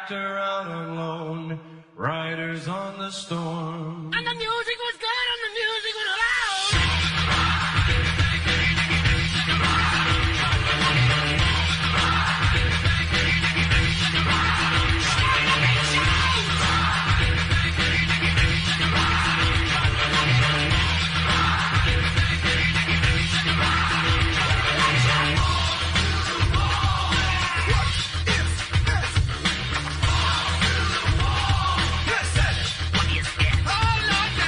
tractor out alone, riders on the storm. And the music was good and the music was loud. Oh, Lord,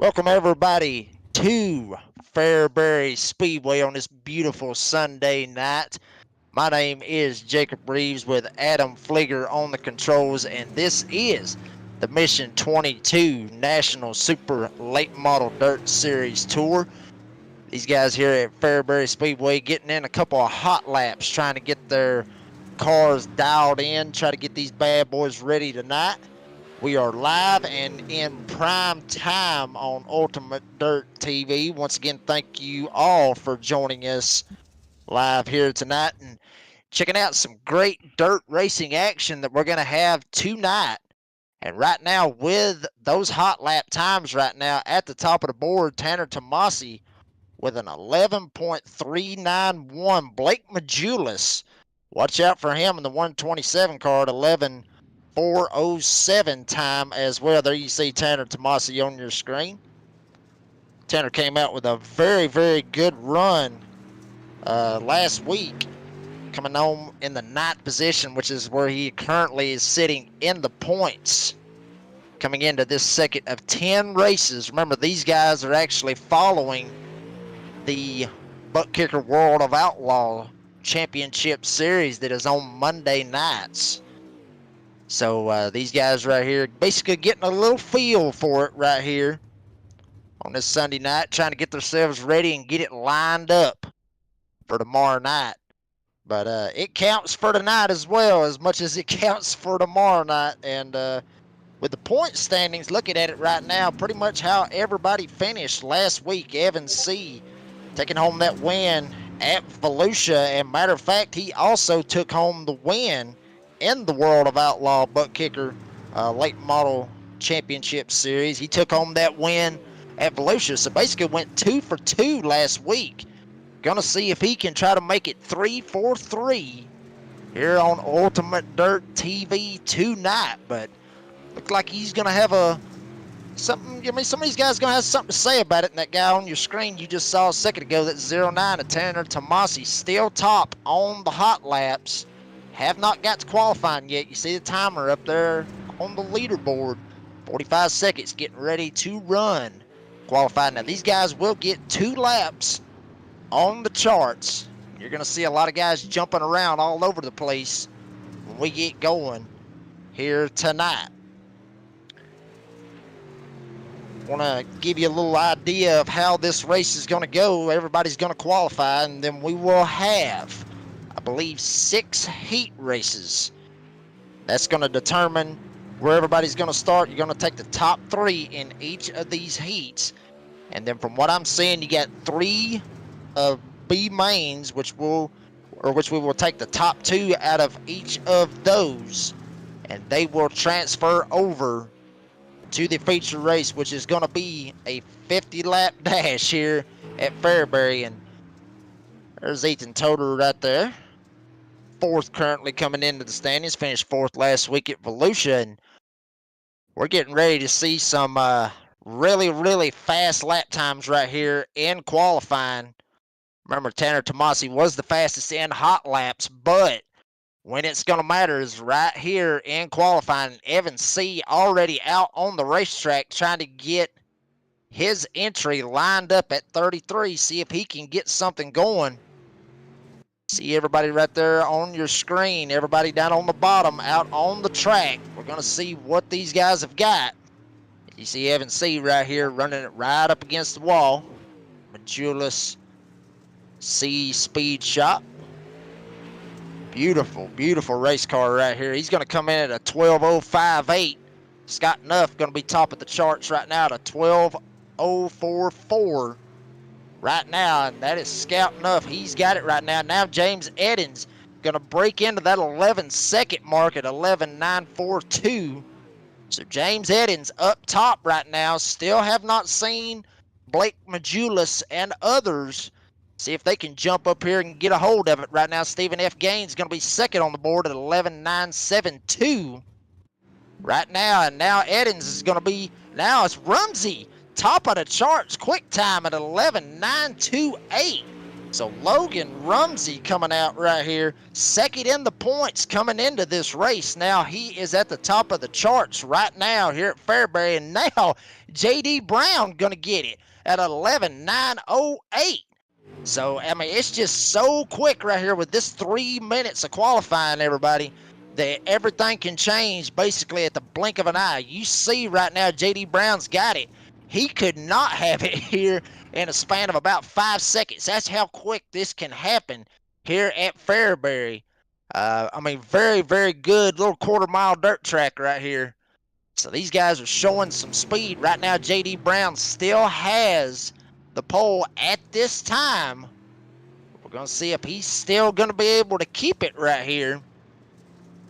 Welcome everybody to Fairbury Speedway on this beautiful Sunday night. My name is Jacob Reeves with Adam Fleeger on the controls, and this is the Mi22ion National Super Late Model Dirt Series Tour. These guys here at Fairbury Speedway getting in a couple of hot laps, trying to get their cars dialed in, try to get these bad boys ready tonight. We are live and in prime time on Ultimate Dirt TV. Once again, thank you all for joining us live here tonight and checking out some great dirt racing action that we're going to have tonight. And right now, with those hot lap times right now at the top of the board, Tanner Tomasi with an 11.391. Blake Majulis, watch out for him in the 127 car at 11.407 time as well. There you see Tanner Tomasi on your screen. Tanner came out with a very, very good run last week, coming home in the 9th position, which is where he currently is sitting in the points. Coming into this second of 10 races. Remember, these guys are actually following the Butt Kicker World of Outlaw Championship Series that is on Monday nights. So these guys right here basically getting a little feel for it right here on this Sunday night, trying to get themselves ready and get it lined up for tomorrow night. But it counts for tonight as well, as much as it counts for tomorrow night. And with the point standings, looking at it right now, pretty much how everybody finished last week. Evan C. taking home that win at Volusia, and matter of fact, he also took home the win in the World of Outlaw Butt Kicker Late Model Championship Series. He took home that win at Volusia, so basically went 2 for 2 last week. Gonna see if he can try to make it 3 for 3 here on Ultimate Dirt TV tonight, but looks like he's gonna have something. I mean, some of these guys are going to have something to say about it. And that guy on your screen you just saw a second ago, that's 09 of Tanner Tomasi, still top on the hot laps. Have not got to qualifying yet. You see the timer up there on the leaderboard. 45 seconds, getting ready to run qualifying. Now, these guys will get 2 laps on the charts. You're going to see a lot of guys jumping around all over the place when we get going here tonight. Want to give you a little idea of how this race is going to go. Everybody's going to qualify, and then we will have, I believe, 6 heat races. That's going to determine where everybody's going to start. You're going to take the top 3 in each of these heats, and then from what I'm seeing, you got 3 B mains, which we will take the top 2 out of each of those, and they will transfer over to the feature race, which is going to be a 50-lap dash here at Fairbury. And there's Ethan Toder right there, 4th currently coming into the standings, finished 4th last week at Volusia, and we're getting ready to see some really, really fast lap times right here in qualifying. Remember, Tanner Tomasi was the fastest in hot laps, but when it's going to matter is right here in qualifying. Evan C. already out on the racetrack trying to get his entry lined up at 33. See if he can get something going. See everybody right there on your screen. Everybody down on the bottom out on the track. We're going to see what these guys have got. You see Evan C. right here running it right up against the wall. Majulis C. Speed Shop. Beautiful, beautiful race car right here. He's going to come in at a 12.058. Scott Nuff going to be top of the charts right now at a 12.044 right now, and that is Scout Nuff. He's got it right now. Now James Eddins going to break into that 11-second mark at 11.942. So James Eddins up top right now. Still have not seen Blake Majulis and others. See if they can jump up here and get a hold of it right now. Stephen F. Gaines going to be 2nd on the board at 11.972 right now. And now Eddins is going to be, now it's Rumsey, top of the charts, quick time at 11.928. So Logan Rumsey coming out right here, second in the points coming into this race. Now he is at the top of the charts right now here at Fairbury, and now J.D. Brown gonna get it at 11:09:08. So I mean, it's just so quick right here with this 3 minutes of qualifying, everybody, that everything can change basically at the blink of an eye. You see right now, J.D. Brown's got it. He could not have it here in a span of about 5 seconds. That's how quick this can happen here at Fairbury. I mean, very, very good little quarter-mile dirt track right here. So these guys are showing some speed. Right now, J.D. Brown still has the pole at this time. We're going to see if he's still going to be able to keep it right here.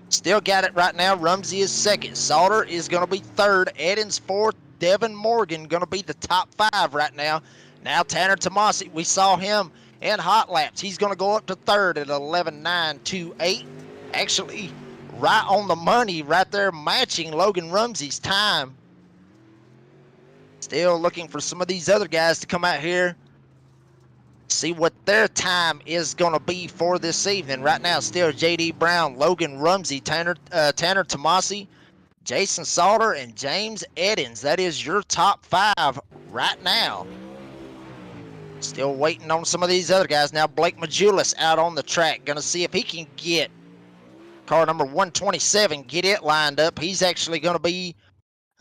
Still got it right now. Rumsey is second. Sauter is going to be third. Edens fourth. Devin Morgan going to be the top 5 right now. Now Tanner Tomasi, we saw him in hot laps. He's going to go up to third at 11:09:28. Actually, right on the money right there, matching Logan Rumsey's time. Still looking for some of these other guys to come out here, see what their time is going to be for this evening. Right now, still J.D. Brown, Logan Rumsey, Tanner Tomasi, Jason Sauter, and James Edens. That is your top 5 right now. Still waiting on some of these other guys. Now Blake Majulis out on the track. Going to see if he can get car number 127, get it lined up. He's actually going to be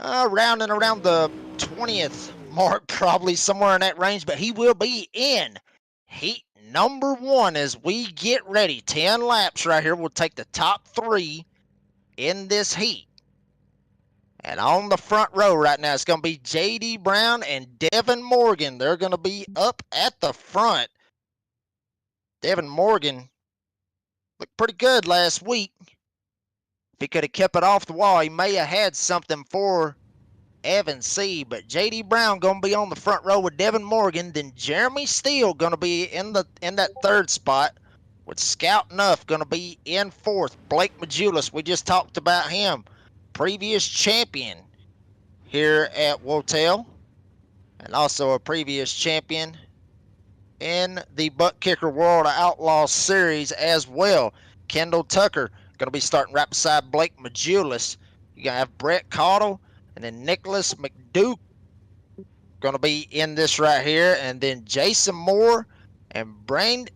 around the 20th mark, probably somewhere in that range, but he will be in heat number 1 as we get ready. 10 laps right here. We'll take the top 3 in this heat. And on the front row right now, it's going to be J.D. Brown and Devin Morgan. They're going to be up at the front. Devin Morgan looked pretty good last week. If he could have kept it off the wall, he may have had something for Evan C. But J.D. Brown going to be on the front row with Devin Morgan. Then Jeremy Steele going to be in that third spot, with Scout Nuff going to be in fourth. Blake Majulis, we just talked about him. Previous champion here at Wotel, and also a previous champion in the Butt Kicker World Outlaw Series as well. Kendall Tucker going to be starting right beside Blake Majulis. You're going to have Brett Cottle and then Nicholas McDuke going to be in this right here. And then Jason Moore and Brandon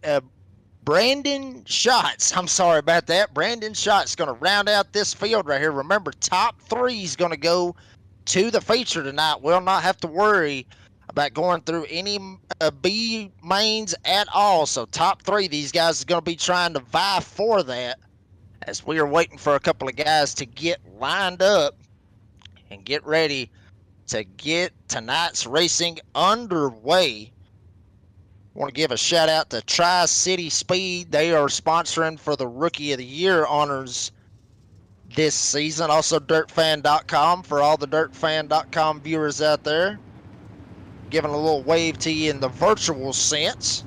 Schatz. I'm sorry about that. Brandon Schatz going to round out this field right here. Remember, top 3 is going to go to the feature tonight. We'll not have to worry about going through any B mains at all. So top 3, these guys are going to be trying to vie for that, as we are waiting for a couple of guys to get lined up and get ready to get tonight's racing underway. I want to give a shout out to Tri-City Speed. They are sponsoring for the Rookie of the Year honors this season. Also DirtFan.com for all the DirtFan.com viewers out there. Giving a little wave to you in the virtual sense.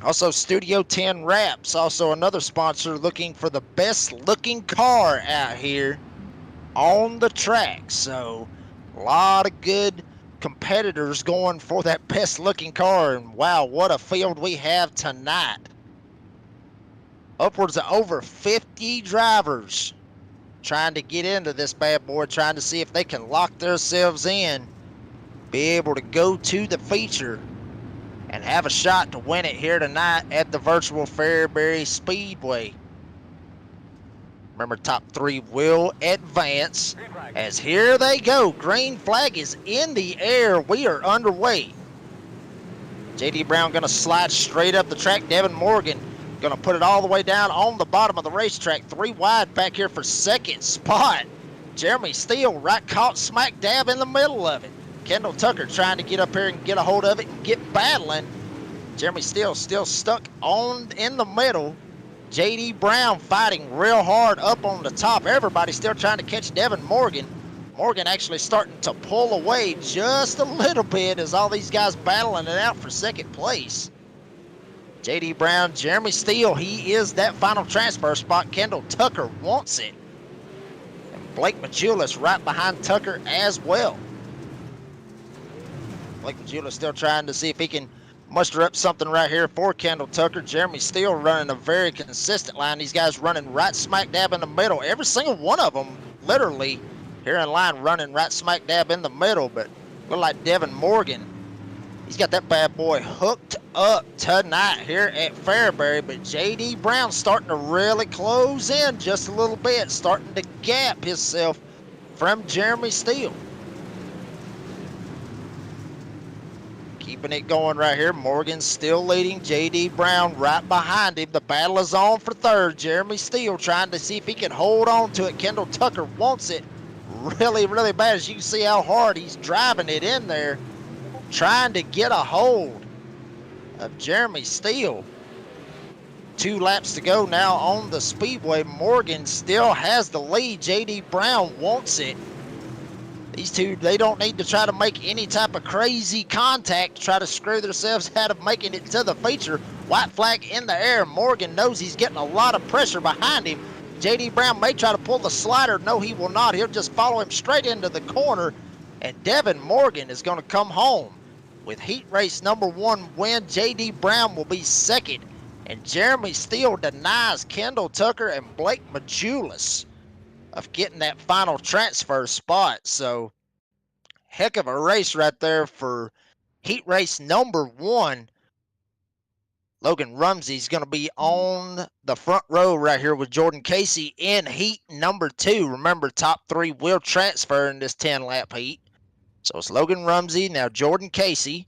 Also Studio 10 Wraps, also another sponsor, looking for the best looking car out here on the track. So a lot of good competitors going for that best looking car, and wow, what a field we have tonight. Upwards of over 50 drivers trying to get into this bad boy, trying to see if they can lock themselves in, be able to go to the feature and have a shot to win it here tonight at the virtual Fairbury Speedway. Remember, top 3 will advance, as here they go. Green flag is in the air. We are underway. J.D. Brown going to slide straight up the track. Devin Morgan going to put it all the way down on the bottom of the racetrack. 3 wide back here for second spot. Jeremy Steele right caught smack dab in the middle of it. Kendall Tucker trying to get up here and get a hold of it and get battling. Jeremy Steele still stuck on in the middle. J.D. Brown fighting real hard up on the top. Everybody still trying to catch Devin Morgan. Morgan actually starting to pull away just a little bit as all these guys battling it out for second place. J.D. Brown, Jeremy Steele, he is that final transfer spot. Kendall Tucker wants it. And Blake Majulis right behind Tucker as well. Blake Majulis still trying to see if he can muster up something right here for Kendall Tucker. Jeremy Steele running a very consistent line. These guys running right smack dab in the middle. Every single one of them, literally, here in line running right smack dab in the middle. But look like Devin Morgan, he's got that bad boy hooked up tonight here at Fairbury. But J.D. Brown starting to really close in just a little bit, starting to gap himself from Jeremy Steele. Keeping it going right here. Morgan still leading. J.D. Brown right behind him. The battle is on for third. Jeremy Steele trying to see if he can hold on to it. Kendall Tucker wants it really, really bad. As you can see how hard he's driving it in there, trying to get a hold of Jeremy Steele. 2 laps to go now on the speedway. Morgan still has the lead. J.D. Brown wants it. These two, they don't need to try to make any type of crazy contact to try to screw themselves out of making it to the feature. White flag in the air. Morgan knows he's getting a lot of pressure behind him. J.D. Brown may try to pull the slider. No, he will not. He'll just follow him straight into the corner. And Devin Morgan is going to come home with heat race number 1 win. J.D. Brown will be second. And Jeremy Steele denies Kendall Tucker and Blake Majulis of getting that final transfer spot. So, heck of a race right there for heat race number 1. Logan Rumsey's going to be on the front row right here with Jordan Casey in heat number 2. Remember, top 3 will transfer in this 10-lap heat. So it's Logan Rumsey, now Jordan Casey,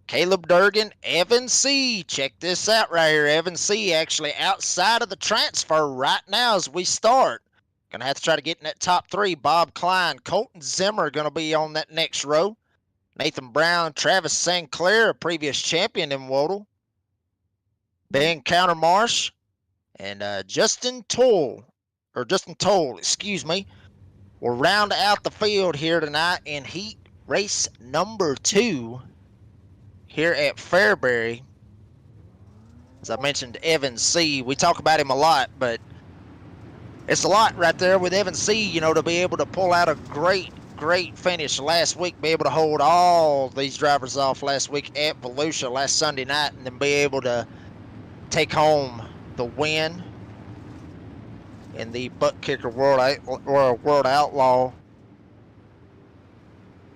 Caleb Durgan, Evan C. Check this out right here. Evan C. actually outside of the transfer right now as we start. Gonna have to try to get in that top 3. Bob Klein, Colton Zimmer gonna be on that next row. Nathan Brown, Travis St. Clair, a previous champion in Wodle. Ben Countermarsh, and Justin Toll, excuse me, will round out the field here tonight in heat race number 2 here at Fairbury. As I mentioned, Evan C. We talk about him a lot, but it's a lot right there with Evan C., you know, to be able to pull out a great finish last week, be able to hold all these drivers off last week at Volusia last Sunday night, and then be able to take home the win in the Butt Kicker World Outlaw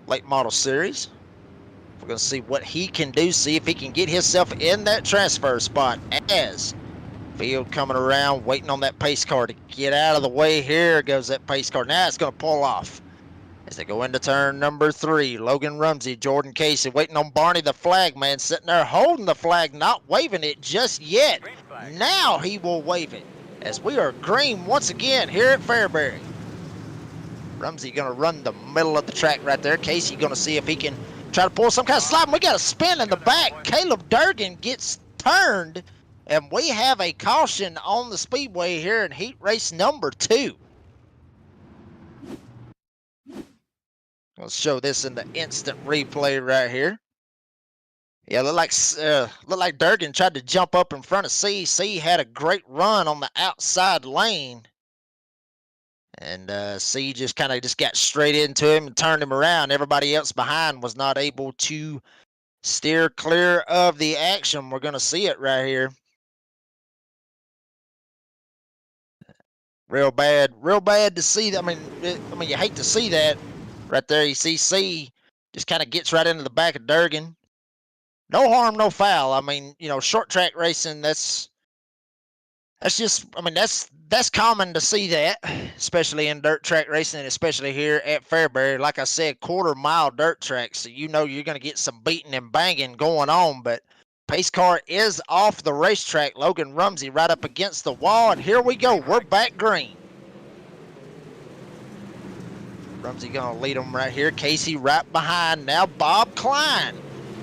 Late Model Series. We're going to see what he can do, see if he can get himself in that transfer spot as field coming around, waiting on that pace car to get out of the way. Here goes that pace car. Now it's going to pull off as they go into turn number 3. Logan Rumsey, Jordan Casey, waiting on Barney the flag man, sitting there holding the flag, not waving it just yet. Now he will wave it as we are green once again here at Fairbury. Rumsey going to run the middle of the track right there. Casey going to see if he can try to pull some kind of slide. We got a spin in the back. Caleb Durgan gets turned, and we have a caution on the speedway here in heat race number 2. Let's show this in the instant replay right here. Yeah, look like Durgan tried to jump up in front of C. C had a great run on the outside lane, and C just got straight into him and turned him around. Everybody else behind was not able to steer clear of the action. We're going to see it right here. Real bad to see that. I mean, you hate to see that right there. You see C just kind of gets right into the back of Durgan. No harm, no foul. I mean, you know, short track racing, that's just, I mean, that's common to see that, especially in dirt track racing, and especially here at Fairbury. Like I said, quarter-mile dirt track, so you know you're going to get some beating and banging going on, but pace car is off the racetrack. Logan Rumsey right up against the wall, and here we go. We're back green. Rumsey going to lead them right here. Casey right behind. Now Bob Klein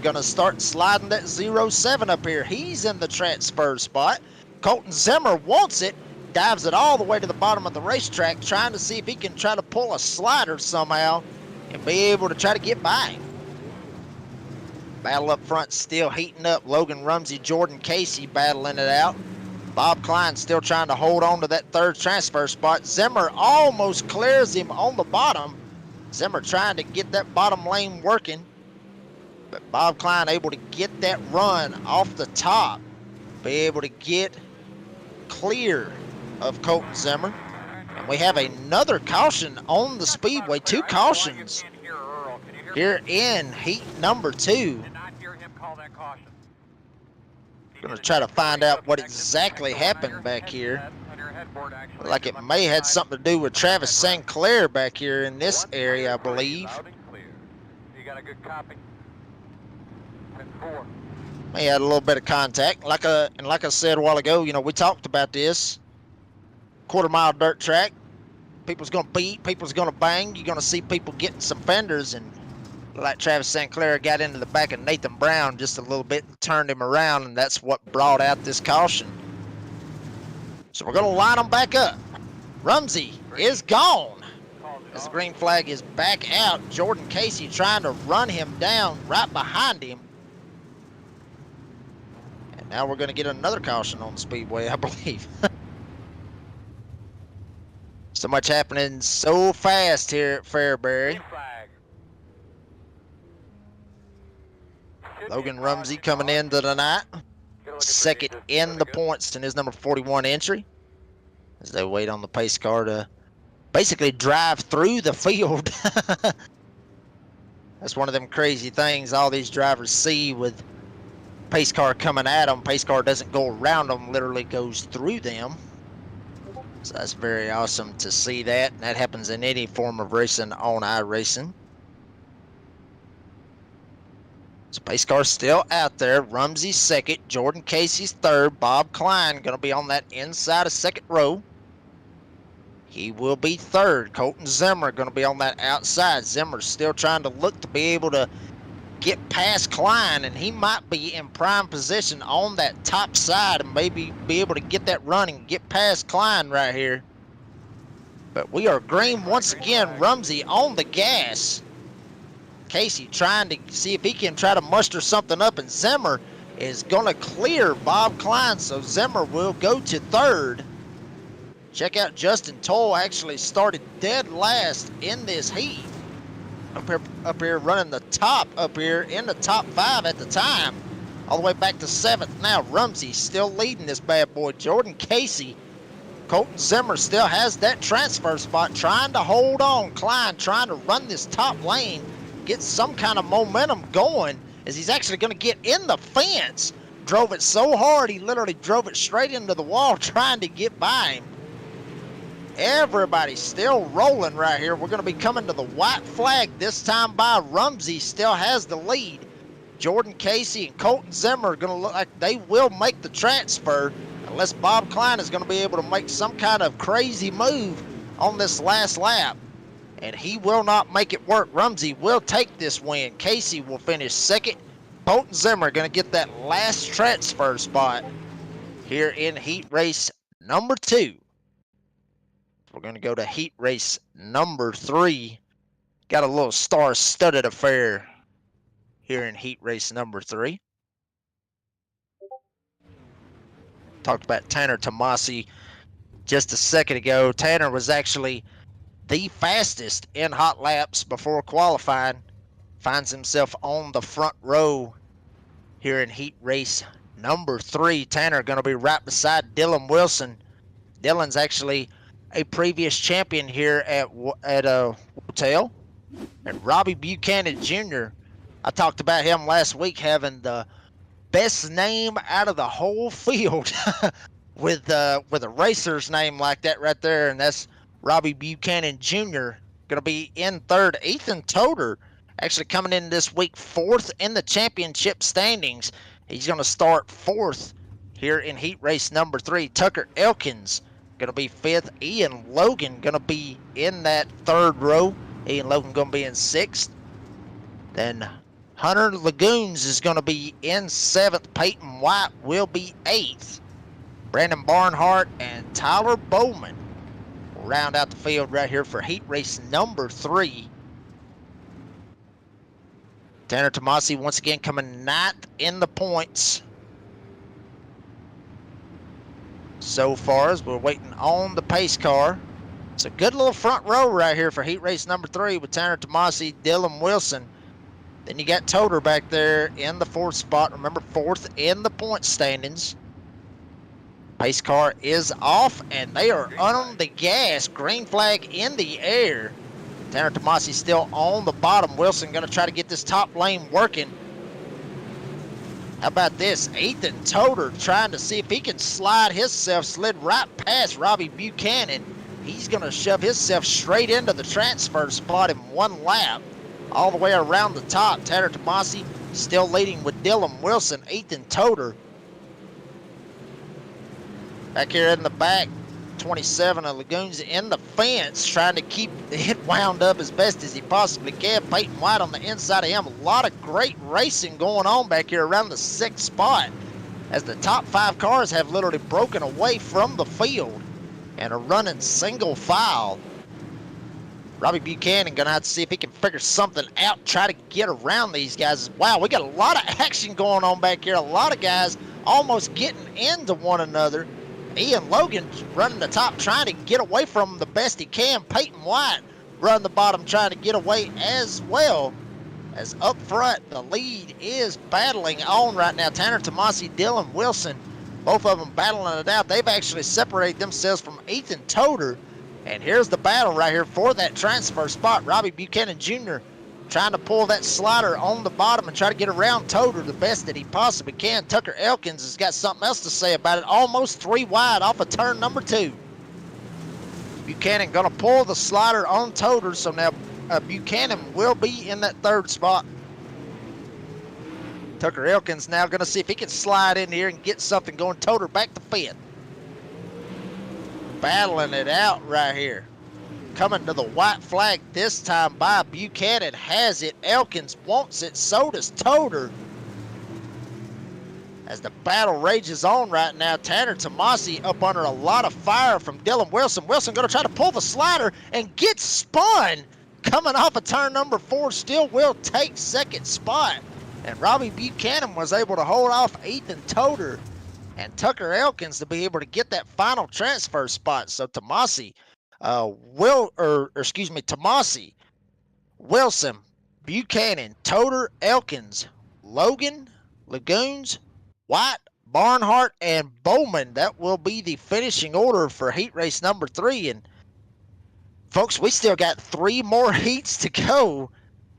going to start sliding that 07 up here. He's in the transfer spot. Colton Zimmer wants it, dives it all the way to the bottom of the racetrack, trying to see if he can try to pull a slider somehow and be able to try to get by him. Battle up front still heating up. Logan Rumsey, Jordan Casey battling it out. Bob Klein still trying to hold on to that third transfer spot. Zimmer almost clears him on the bottom. Zimmer trying to get that bottom lane working. But Bob Klein able to get that run off the top, be able to get clear of Colton Zimmer. And we have another caution on the speedway, 2 cautions here in heat number 2. Going to try to find out what exactly happened back here. Like it may have had something to do with Travis St. Clair back here in this area, I believe. May had a little bit of contact. Like I said a while ago, you know, we talked about this. Quarter-mile dirt track. People's going to beat, people's going to bang. You're going to see people getting some fenders, and like Travis St. Clair got into the back of Nathan Brown just a little bit and turned him around, and that's what brought out this caution. So we're going to line them back up. Rumsey is gone as the green flag is back out. Jordan Casey trying to run him down right behind him. And now we're going to get another caution on the speedway, I believe. So much happening so fast here at Fairbury. Logan Rumsey coming into the night. Second in the points in his number 41 entry. As they wait on the pace car to basically drive through the field. That's one of them crazy things all these drivers see with pace car coming at them. Pace car doesn't go around them, literally goes through them. So that's very awesome to see that. And that happens in any form of racing on iRacing. So pace car still out there. Rumsey second. Jordan Casey's third. Bob Klein going to be on that inside of second row. He will be third. Colton Zimmer going to be on that outside. Zimmer's still trying to look to be able to get past Klein, and he might be in prime position on that top side and maybe be able to get that run and get past Klein right here. But we are green once again. Rumsey on the gas. Casey trying to see if he can try to muster something up, and Zimmer is going to clear Bob Klein, so Zimmer will go to third. Check out Justin Toll, actually started dead last in this heat. Up here running the top up here in the top 5 at the time. All the way back to 7th now. Rumsey still leading this bad boy. Jordan Casey. Colton Zimmer still has that transfer spot, trying to hold on. Klein trying to run this top lane, get some kind of momentum going, as he's actually going to get in the fence. Drove it so hard, he literally drove it straight into the wall trying to get by him. Everybody's still rolling right here. We're going to be coming to the white flag this time by. Rumsey still has the lead. Jordan Casey and Colton Zimmer are going to look like they will make the transfer, unless Bob Klein is going to be able to make some kind of crazy move on this last lap. And he will not make it work. Rumsey will take this win. Casey will finish second. Colton Zimmer going to get that last transfer spot here in heat race number 2. We're going to go to heat race number 3. Got a little star-studded affair here in heat race number 3. Talked about Tanner Tomasi just a second ago. Tanner was actually the fastest in hot laps before qualifying. Finds himself on the front row here in heat race number 3. Tanner going to be right beside Dylan Wilson. Dylan's actually a previous champion here at Hotel. And Robbie Buchanan Jr., I talked about him last week having the best name out of the whole field with a racer's name like that right there, and that's Robbie Buchanan Jr. Going to be in third. Ethan Toder actually coming in this week 4th in the championship standings. He's going to start 4th here in heat race number 3. Tucker Elkins going to be 5th. Ian Logan going to be in that 3rd row. Ian Logan going to be in 6th. Then Hunter Lagoons is going to be in 7th. Peyton White will be 8th. Brandon Barnhart and Tyler Bowman will round out the field right here for heat race number 3. Tanner Tomasi once again coming 9th in the points so far, as we're waiting on the pace car. It's a good little front row right here for heat race number 3 with Tanner Tomasi, Dylan Wilson, Then you got Toter back there in the 4th spot. Remember, 4th in the point standings. Pace car is off, and they are on the gas. Green flag in the air. Tanner Tomasi still on the bottom. Wilson going to try to get this top lane working. How about this? Ethan Toter trying to see if he can slide himself. Slid right past Robbie Buchanan. He's going to shove himself straight into the transfer spot in 1 lap. All the way around the top. Tanner Tomasi still leading with Dylan Wilson. Ethan Toter back here in the back. 27 of Lagoons in the fence, trying to keep it wound up as best as he possibly can. Peyton White on the inside of him. A lot of great racing going on back here around the 6th spot, as the top 5 cars have literally broken away from the field and are running single file. Robbie Buchanan gonna have to see if he can figure something out, try to get around these guys. Wow, we got a lot of action going on back here. A lot of guys almost getting into one another. Ian Logan running the top, trying to get away from him the best he can. Peyton White running the bottom, trying to get away as well. As up front, the lead is battling on right now. Tanner Tomasi, Dylan Wilson, both of them battling it out. They've actually separated themselves from Ethan Toter. And here's the battle right here for that transfer spot. Robbie Buchanan Jr. trying to pull that slider on the bottom and try to get around Toter the best that he possibly can. Tucker Elkins has got something else to say about it. Almost 3 wide off of turn number 2. Buchanan gonna pull the slider on Toter, so now Buchanan will be in that 3rd spot. Tucker Elkins now gonna see if he can slide in here and get something going. Toter back to 5th. Battling it out right here. Coming to the white flag this time by Buchanan. Has it. Elkins wants it. So does Toter. As the battle rages on right now, Tanner Tomasi up under a lot of fire from Dylan Wilson. Wilson going to try to pull the slider and get spun. Coming off of turn number 4, still will take 2nd spot. And Robbie Buchanan was able to hold off Ethan Toter and Tucker Elkins to be able to get that final transfer spot. So Tomasi, Tomasi, Wilson, Buchanan, Toter, Elkins, Logan, Lagoons, White, Barnhart, and Bowman. That will be the finishing order for heat race number 3. And folks, we still got 3 more heats to go.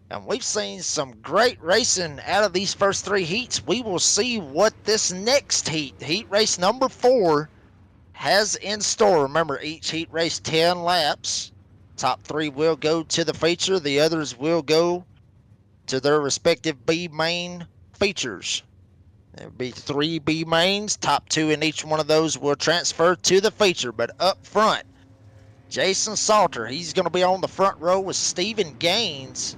And we've seen some great racing out of these first 3 heats. We will see what this next heat, heat race number 4, has in store. Remember, each heat race 10 laps. Top 3 will go to the feature. The others will go to their respective B main features. There'll be 3 B mains. Top 2 in each one of those will transfer to the feature. But up front, Jason Salter, he's going to be on the front row with Stephen Gaines.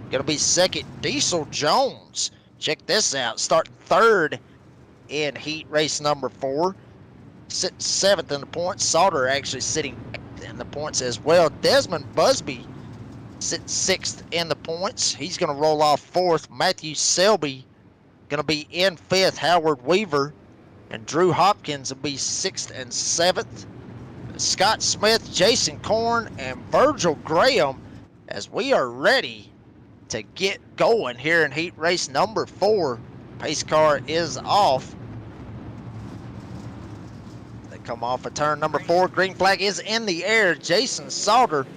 Going to be 2nd, Diesel Jones. Check this out. Starting 3rd in heat race number 4. Sitting 7th in the points. Salter actually sitting 8th in the points as well. Desmond Busby sitting 6th in the points. He's going to roll off 4th. Matthew Selby going to be in 5th. Howard Weaver and Drew Hopkins will be 6th and 7th. Scott Smith, Jason Korn, and Virgil Graham, as we are ready to get going here in heat race number 4. Pace car is off. They come off of turn number 4. Green flag is in the air. Jason Salter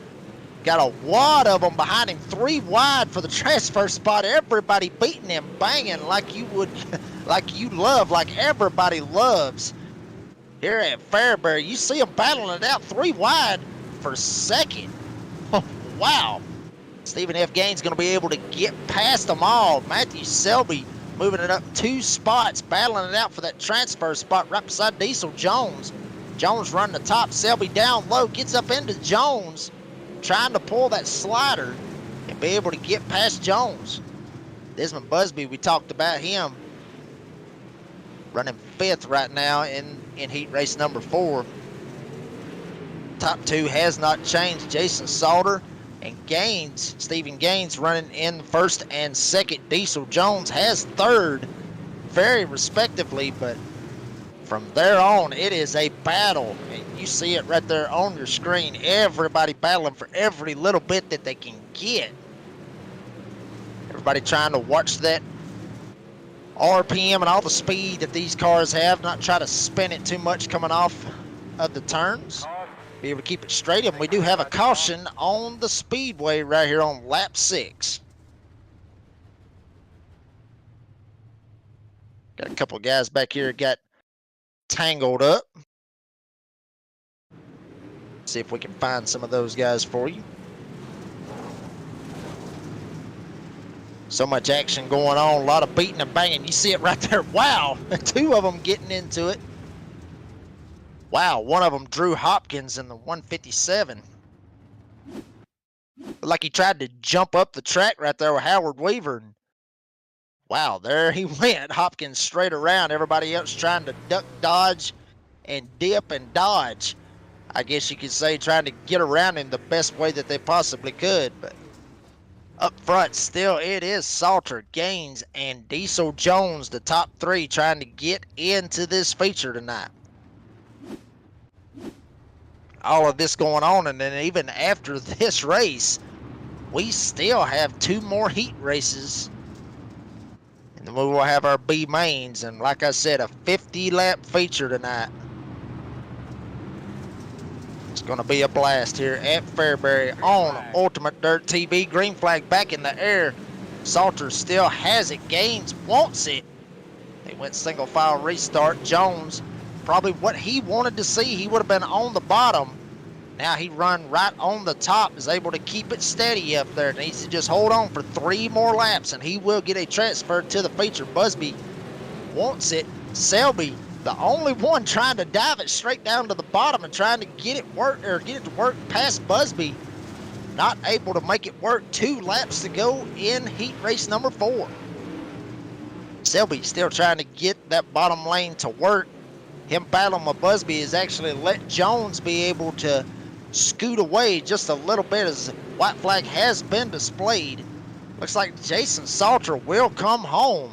got a wad of them behind him. 3 wide for the transfer spot. Everybody beating him, banging like you would, like you love, like everybody loves. Here at Fairbury, you see them battling it out. 3 wide for 2nd. Oh, wow. Stephen F. Gaines going to be able to get past them all. Matthew Selby moving it up 2 spots, battling it out for that transfer spot right beside Diesel Jones. Jones running the top, Selby down low, gets up into Jones, trying to pull that slider and be able to get past Jones. Desmond Busby, we talked about him, running 5th right now in heat race number 4. Top 2 has not changed. Jason Salter and Gaines, Stephen Gaines running in 1st and 2nd. Diesel Jones has 3rd, very respectively, but from there on, it is a battle. And you see it right there on your screen. Everybody battling for every little bit that they can get. Everybody trying to watch that RPM and all the speed that these cars have, not try to spin it too much coming off of the turns. Be able to keep it straight, and we do have a caution on the speedway right here on lap 6. Got a couple of guys back here got tangled up. See if we can find some of those guys for you. So much action going on, a lot of beating and banging. You see it right there. Wow, 2 of them getting into it. Wow, one of them, Drew Hopkins in the 157. Looked like he tried to jump up the track right there with Howard Weaver. And wow, there he went. Hopkins straight around. Everybody else trying to duck, dodge, and dip and dodge. I guess you could say trying to get around him the best way that they possibly could. But up front, still, it is Salter, Gaines, and Diesel Jones, the top 3, trying to get into this feature tonight. All of this going on, and then even after this race, we still have 2 more heat races. And then we will have our B mains, and like I said, a 50-lap feature tonight. It's going to be a blast here at Fairbury on Ultimate Dirt TV. Green flag back in the air. Salter still has it. Gaines wants it. They went single file restart. Jones, probably what he wanted to see. He would have been on the bottom. Now he run right on the top, is able to keep it steady up there. Needs to just hold on for 3 more laps, and he will get a transfer to the feature. Busby wants it. Selby, the only one trying to dive it straight down to the bottom and trying to get it to work past Busby. Not able to make it work. 2 laps to go in heat race number 4. Selby still trying to get that bottom lane to work. Him battling with Busby has actually let Jones be able to scoot away just a little bit as white flag has been displayed. Looks like Jason Salter will come home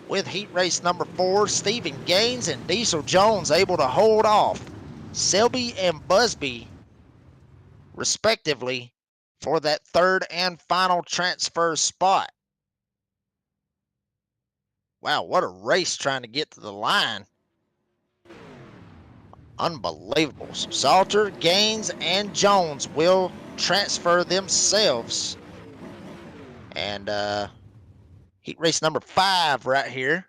with heat race number 4. Stephen Gaines and Diesel Jones able to hold off Selby and Busby respectively for that 3rd and final transfer spot. Wow, what a race trying to get to the line. Unbelievable. So Salter, Gaines, and Jones will transfer themselves. And heat race number 5 right here.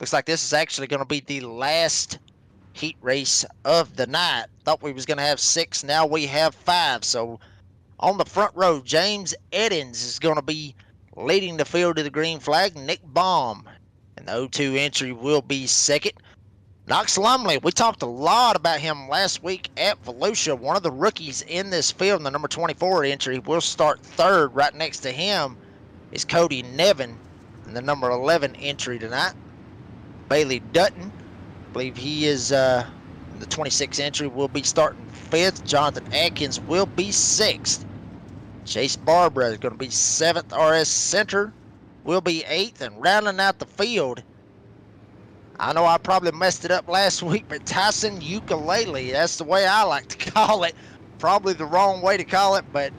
Looks like this is actually going to be the last heat race of the night. Thought we was going to have 6. Now we have 5. So on the front row, James Eddins is going to be leading the field to the green flag. Nick Baum and the 02 entry will be 2nd. Knox Lumley, we talked a lot about him last week at Volusia. One of the rookies in this field, in the number 24 entry, will start 3rd. Right next to him is Cody Nevin in the number 11 entry tonight. Bailey Dutton, I believe he is in the 26 entry, will be starting 5th. Jonathan Atkins will be 6th. Chase Barbara is going to be 7th. RS Center will be 8th. And rounding out the field, I know I probably messed it up last week, but Tyson Ukulele, that's the way I like to call it. Probably the wrong way to call it, but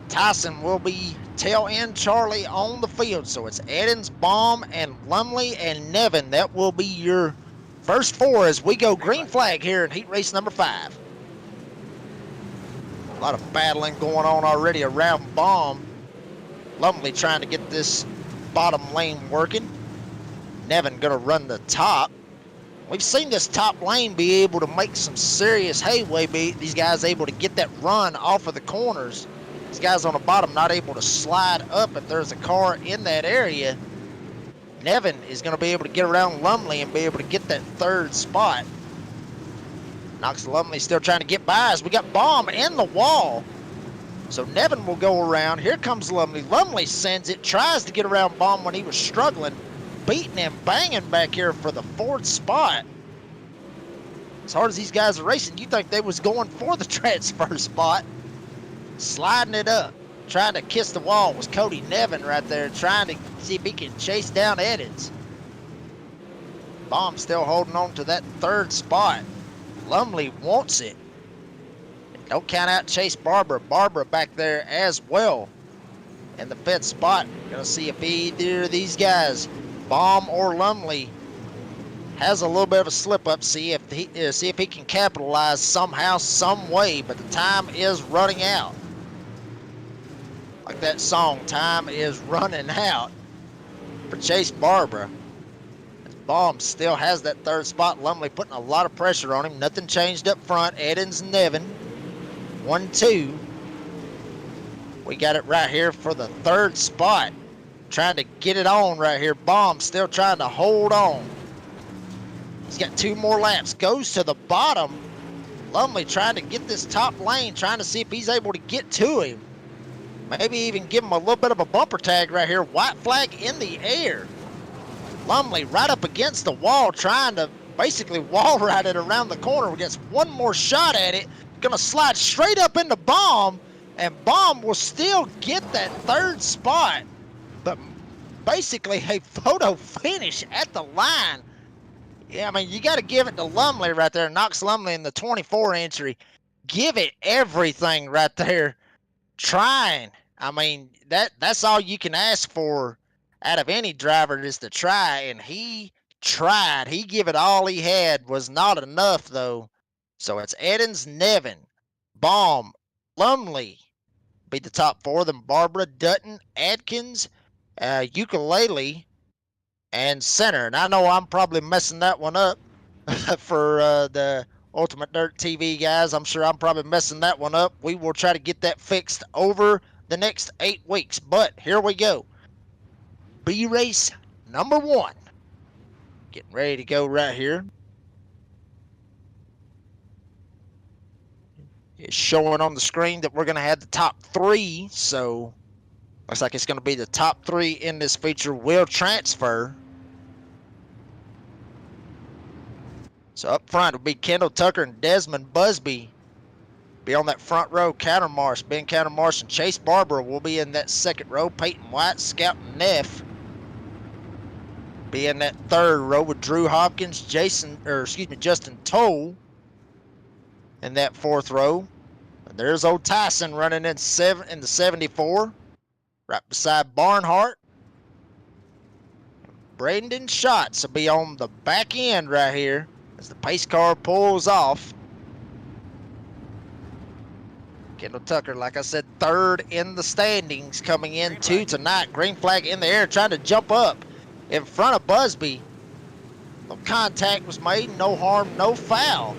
Tyson will be tail end Charlie on the field. So it's Eddins, Baum, and Lumley, and Nevin. That will be your first 4 as we go green flag here in heat race number 5. A lot of battling going on already around Baum. Lumley trying to get this bottom lane working. Nevin going to run the top. We've seen this top lane be able to make some serious headway. These guys able to get that run off of the corners. These guys on the bottom not able to slide up if there's a car in that area. Nevin is going to be able to get around Lumley and be able to get that 3rd spot. Knox Lumley still trying to get by as we got Baum in the wall. So Nevin will go around. Here comes Lumley. Lumley sends it, tries to get around Baum when he was struggling. Beating and banging back here for the 4th spot. As hard as these guys are racing, you think they was going for the transfer spot. Sliding it up, trying to kiss the wall was Cody Nevin right there, trying to see if he can chase down Eddins. Baum still holding on to that 3rd spot. Lumley wants it. Don't count out Chase Barber. Barber back there as well. in the 5th spot. Gonna see if either of these guys, Baum or Lumley, has a little bit of a slip up. See if he can capitalize somehow, some way. But the time is running out. Like that song, time is running out for Chase Barbara. Baum still has that 3rd spot. Lumley putting a lot of pressure on him. Nothing changed up front. Edens and Nevin. 1-2. We got it right here for the 3rd spot. Trying to get it on right here. Baum still trying to hold on. He's got 2 more laps. Goes to the bottom. Lumley trying to get this top lane. Trying to see if he's able to get to him. Maybe even give him a little bit of a bumper tag right here. White flag in the air. Lumley right up against the wall, trying to basically wall ride it around the corner. Gets one more shot at it. Gonna slide straight up into Baum, and Baum will still get that 3rd spot. But basically a photo finish at the line. Yeah, I mean, you got to give it to Lumley right there. Knox Lumley in the 24 entry. Give it everything right there. Trying. I mean, that's all you can ask for out of any driver, is to try, and he tried. He gave it all he had. Was not enough, though. So it's Edens, Nevin, Baum, Lumley be the top 4. Then Barbara, Dutton, Adkins, Ukulele, and Center. And I know I'm probably messing that one up for the Ultimate Dirt TV guys. I'm sure I'm probably messing that one up. We will try to get that fixed over the next 8 weeks. But here we go. B race number 1. Getting ready to go right here. It's showing on the screen that we're going to have the top 3. So looks like it's going to be the top 3 in this feature will transfer. So up front will be Kendall Tucker and Desmond Busby. Be on that front row. Countermarsh, Ben Countermarsh, and Chase Barber will be in that 2nd row. Peyton White, Scout Neff be in that 3rd row with Drew Hopkins, Justin Toll in that 4th row. And there's old Tyson running in the 74, right beside Barnhart. Braden Schatz will be on the back end right here as the pace car pulls off. Kendall Tucker, like I said, 3rd in the standings coming into tonight. Green flag in the air, trying to jump up in front of Busby. No contact was made, no harm, no foul.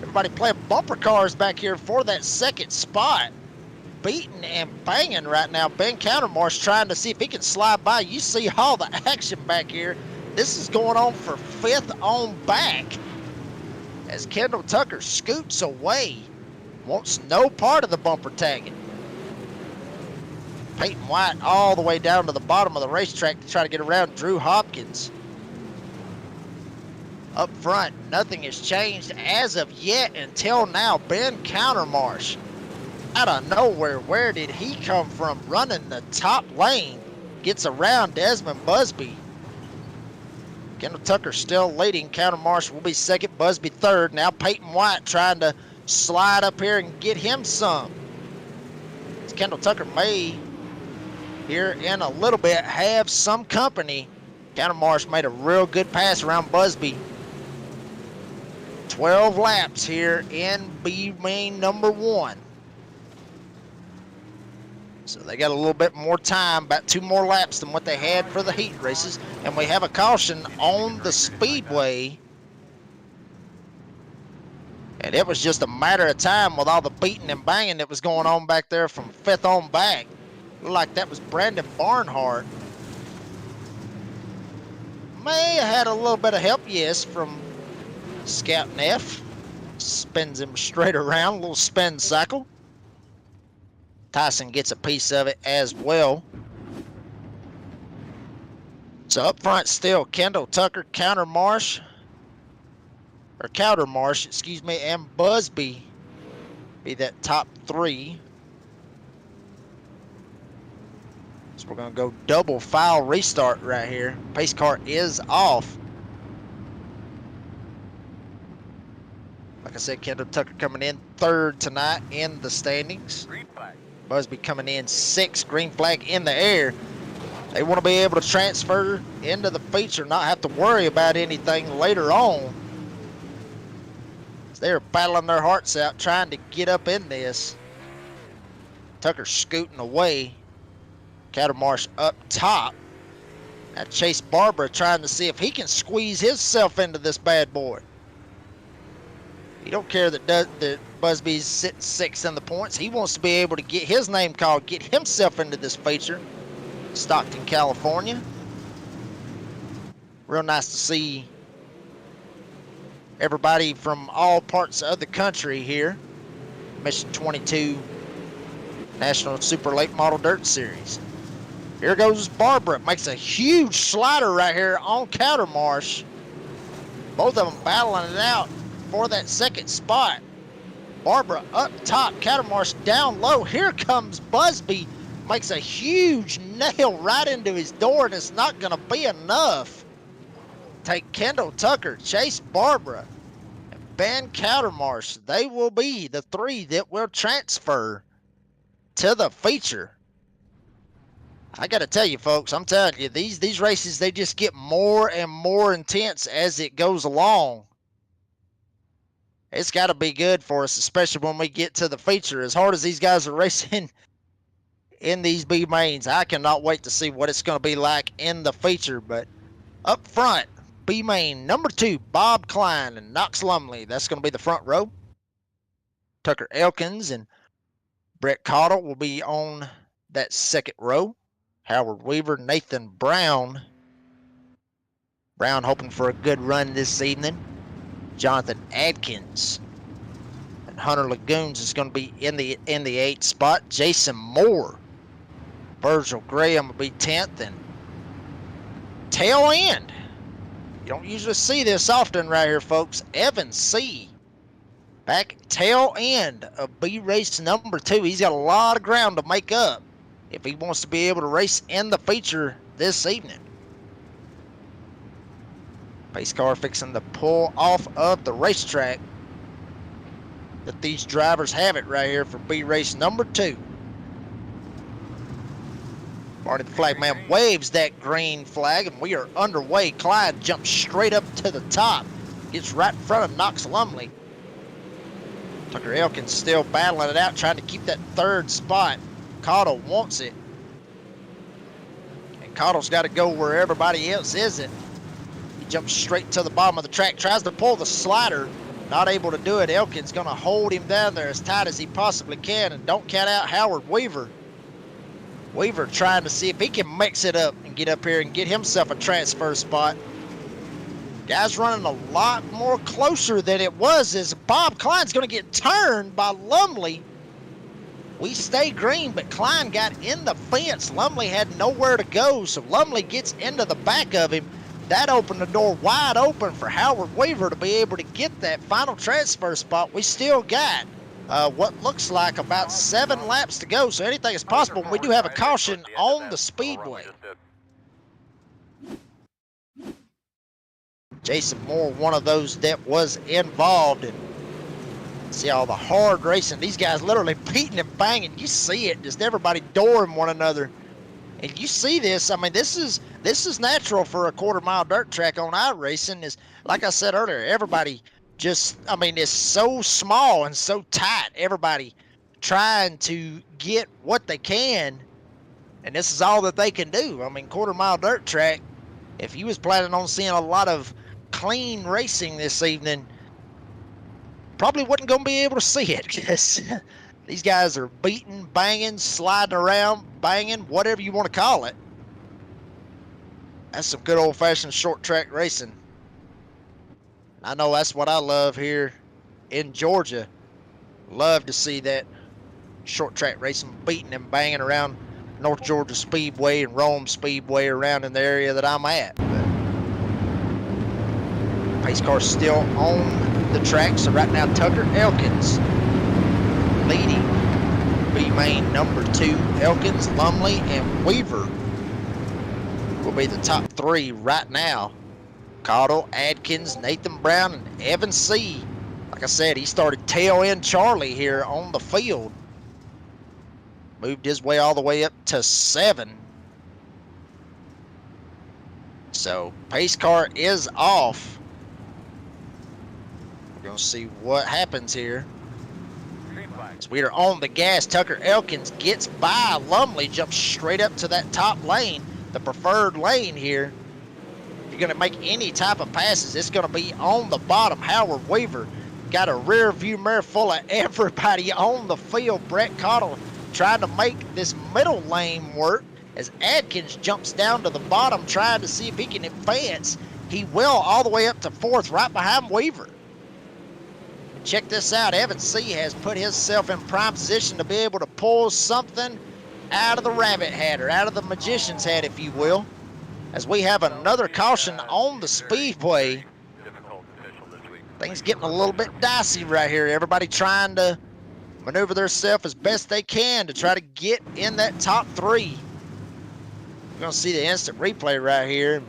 Everybody playing bumper cars back here for that 2nd spot. Beating and banging right now. Ben Countermarsh trying to see if he can slide by. You see all the action back here. This is going on for 5th on back as Kendall Tucker scoots away. Wants no part of the bumper tagging. Peyton White all the way down to the bottom of the racetrack to try to get around Drew Hopkins. Up front, nothing has changed as of yet until now. Ben Countermarsh, out of nowhere, where did he come from? Running the top lane, gets around Desmond Busby. Kendall Tucker still leading. Countermarsh will be 2nd, Busby 3rd. Now Peyton White trying to slide up here and get him some. Kendall Tucker may, here in a little bit, have some company. Countermarsh made a real good pass around Busby. 12 laps here in B main number 1. So they got a little bit more time, about 2 more laps than what they had for the heat races. And we have a caution on the speedway. And it was just a matter of time with all the beating and banging that was going on back there from 5th on back. Looked like that was Brandon Barnhart. May have had a little bit of help, yes, from Scout Neff. Spins him straight around, a little spin cycle. Tyson gets a piece of it as well. So up front still Kendall Tucker, Countermarsh, excuse me, and Busby be that top 3. So we're going to go double foul restart right here. Pace car is off. Like I said, Kendall Tucker coming in 3rd tonight in the standings. Green flag. Busby coming in 6th, green flag in the air. They want to be able to transfer into the feature, not have to worry about anything later on. They're battling their hearts out trying to get up in this. Tucker scooting away. Cattermarsh up top. Now Chase Barbara trying to see if he can squeeze himself into this bad boy. He don't care that Busby's sitting 6th in the points. He wants to be able to get his name called, get himself into this feature. Stockton, California. Real nice to see everybody from all parts of the country here. Mission 22 National Super Late Model Dirt Series. Here goes Barbara. Makes a huge slider right here on Cattermarsh. Both of them battling it out for that 2nd spot. Barbara up top, Cattermarsh down low. Here comes Busby. Makes a huge nail right into his door, and it's not going to be enough. Take Kendall Tucker, Chase Barbara, and Ben Cattermarsh. They will be the 3 that will transfer to the feature. I got to tell you, folks, I'm telling you, these races, they just get more and more intense as it goes along. It's got to be good for us, especially when we get to the feature. As hard as these guys are racing in these B mains, I cannot wait to see what it's going to be like in the feature. But up front, B main number 2, Bob Klein and Knox Lumley. That's going to be the front row. Tucker Elkins and Brett Cottle will be on that 2nd row. Howard Weaver, Nathan Brown. Brown hoping for a good run this evening. Jonathan Adkins and Hunter Lagoons is going to be in the 8th spot. Jason Moore, Virgil Graham will be 10th, and tail end. You don't usually see this often right here, folks. Evan C. back tail end of B race number 2. He's got a lot of ground to make up if he wants to be able to race in the feature this evening. Pace car fixing to pull off of the racetrack. That these drivers have it right here for B race number 2. Marty the flag man waves that green flag, and we are underway. Clyde jumps straight up to the top. Gets right in front of Knox Lumley. Tucker Elkins still battling it out, trying to keep that 3rd spot. Cottle wants it. And Cottle's got to go where everybody else isn't. Jumps straight to the bottom of the track, tries to pull the slider, not able to do it. Elkins gonna hold him down there as tight as he possibly can, and don't count out Howard Weaver. Weaver trying to see if he can mix it up and get up here and get himself a transfer spot. Guys running a lot more closer than it was, as Bob Klein's gonna get turned by Lumley. We stay green, but Klein got in the fence. Lumley had nowhere to go, so Lumley gets into the back of him. That opened the door wide open for Howard Weaver to be able to get that final transfer spot. We still got what looks like about 7 laps to go, so anything is possible. We do have a caution on the speedway. Jason Moore, one of those that was involved, and see all the hard racing. These guys literally beating and banging. You see it, just everybody dooring one another. And you see this, I mean, this is natural for a quarter-mile dirt track on iRacing. Is, like I said earlier, everybody just, I mean, it's so small and so tight. Everybody trying to get what they can, and this is all that they can do. I mean, quarter-mile dirt track, if you was planning on seeing a lot of clean racing this evening, probably wasn't going to be able to see it, because these guys are beating, banging, sliding around, banging, whatever you want to call it. That's some good old-fashioned short track racing. I know that's what I love here in Georgia. Love to see that short track racing, beating and banging around North Georgia Speedway and Rome Speedway around in the area that I'm at. But pace car's still on the track, so right now Tucker Elkins leading B main number 2. Elkins, Lumley, and Weaver will be the top 3 right now. Cottle, Adkins, Nathan Brown, and Evan C. Like I said, he started tail end Charlie here on the field. moved his way all the way up to 7. So pace car is off. We're going to see what happens here. As we are on the gas, Tucker Elkins gets by. Lumley jumps straight up to that top lane, the preferred lane here. If you're going to make any type of passes, it's going to be on the bottom. Howard Weaver got a rear view mirror full of everybody on the field. Brett Cottle trying to make this middle lane work as Adkins jumps down to the bottom trying to see if he can advance. He will, all the way up to 4th, right behind Weaver. Check this out. Evan C. has put himself in prime position to be able to pull something out of the rabbit hat, or out of the magician's hat, if you will, as we have another caution on the speedway. Things getting a little bit dicey right here. Everybody trying to maneuver themselves as best they can to try to get in that top 3. We're going to see the instant replay right here.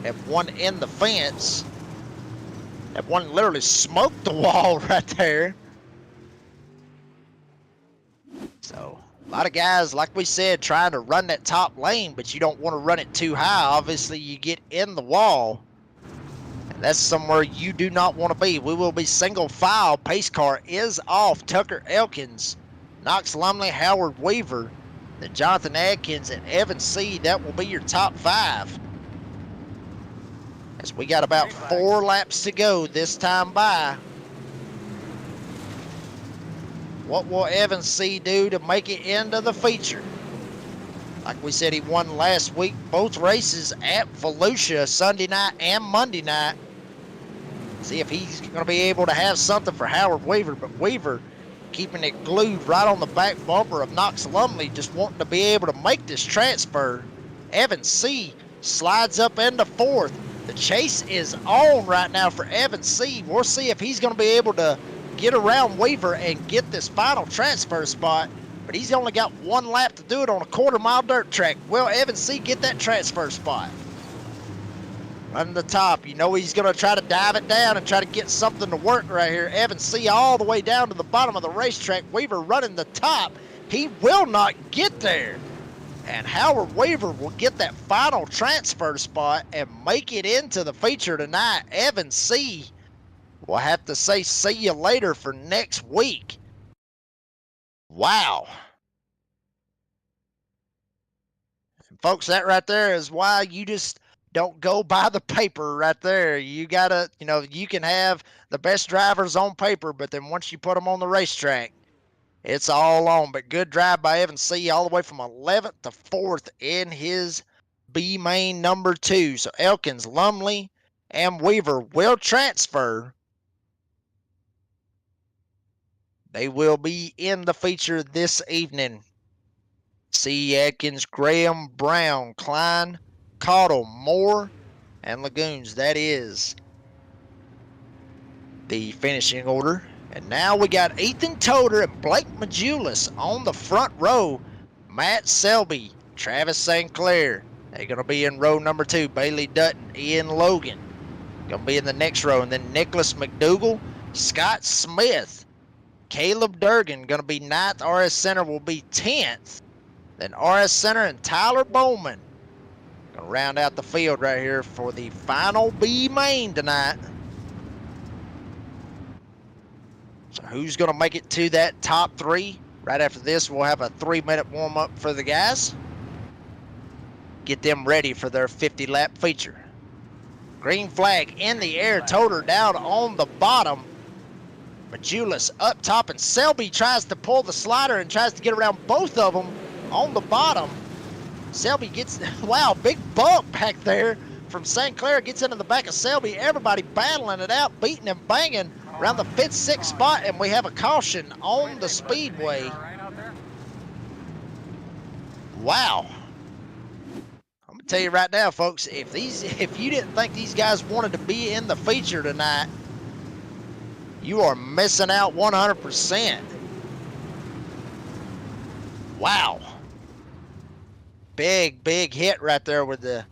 Have one in the fence. That one literally smoked the wall right there. So, a lot of guys, like we said, trying to run that top lane, but you don't want to run it too high. Obviously, you get in the wall, and that's somewhere you do not want to be. We will be single file. Pace car is off. Tucker Elkins, Knox Lumley, Howard Weaver, then Jonathan Adkins, and Evan C. That will be your top 5. As we got about 4 laps to go this time by. What will Evan C. do to make it into the feature? Like we said, he won last week, both races at Volusia, Sunday night and Monday night. See if he's going to be able to have something for Howard Weaver, but Weaver keeping it glued right on the back bumper of Knox Lumley, just wanting to be able to make this transfer. Evan C. slides up into 4th. The chase is on right now for Evan C. We'll see if he's going to be able to get around Weaver and get this final transfer spot, but he's only got 1 lap to do it on a quarter-mile dirt track. Will Evan C. get that transfer spot? Running the top, you know he's going to try to dive it down and try to get something to work right here. Evan C. all the way down to the bottom of the racetrack. Weaver running the top. He will not get there. And Howard Weaver will get that final transfer spot and make it into the feature tonight. Evan C. will have to say see you later for next week. Wow. And folks, that right there is why you just don't go by the paper right there. You gotta, you can have the best drivers on paper, but then once you put them on the racetrack, it's all on. But good drive by Evan C. all the way from 11th to 4th in his B main number 2. So Elkins, Lumley, and Weaver will transfer. They will be in the feature this evening. C. Adkins, Graham, Brown, Klein, Cottle, Moore, and Lagoons. That is the finishing order. And now we got Ethan Toder and Blake Majulis on the front row. Matt Selby, Travis St. Clair. They're going to be in row number 2. Bailey Dutton, Ian Logan. Going to be in the next row. And then Nicholas McDougal, Scott Smith, Caleb Durgan. Going to be 9th. RS Center will be 10th. Then RS Center and Tyler Bowman. Going to round out the field right here for the final B main tonight. So who's going to make it to that top 3? Right after this, we'll have a 3-minute warm-up for the guys. Get them ready for their 50-lap feature. Green flag in the air. Toder down on the bottom. Majulis up top, and Selby tries to pull the slider and tries to get around both of them on the bottom. Selby gets, wow, big bump back there from St. Clair. Gets into the back of Selby. Everybody battling it out, beating and banging around the 5th, 6th spot, and we have a caution on the speedway. Wow. I'm gonna tell you right now, folks, if you didn't think these guys wanted to be in the feature tonight, you are missing out 100%. Wow. Big hit right there with the, I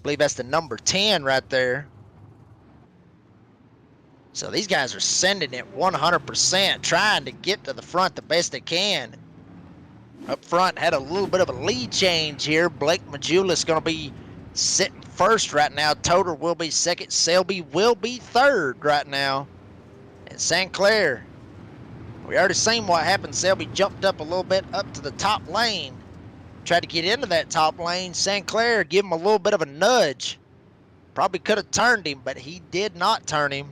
believe that's the number 10 right there. So these guys are sending it 100%, trying to get to the front the best they can. Up front, had a little bit of a lead change here. Blake Majulis going to be sitting first right now. Toter will be second. Selby will be third right now. And St. Clair, we already seen what happened. Selby jumped up a little bit up to the top lane. Tried to get into that top lane. St. Clair gave him a little bit of a nudge. Probably could have turned him, but he did not turn him.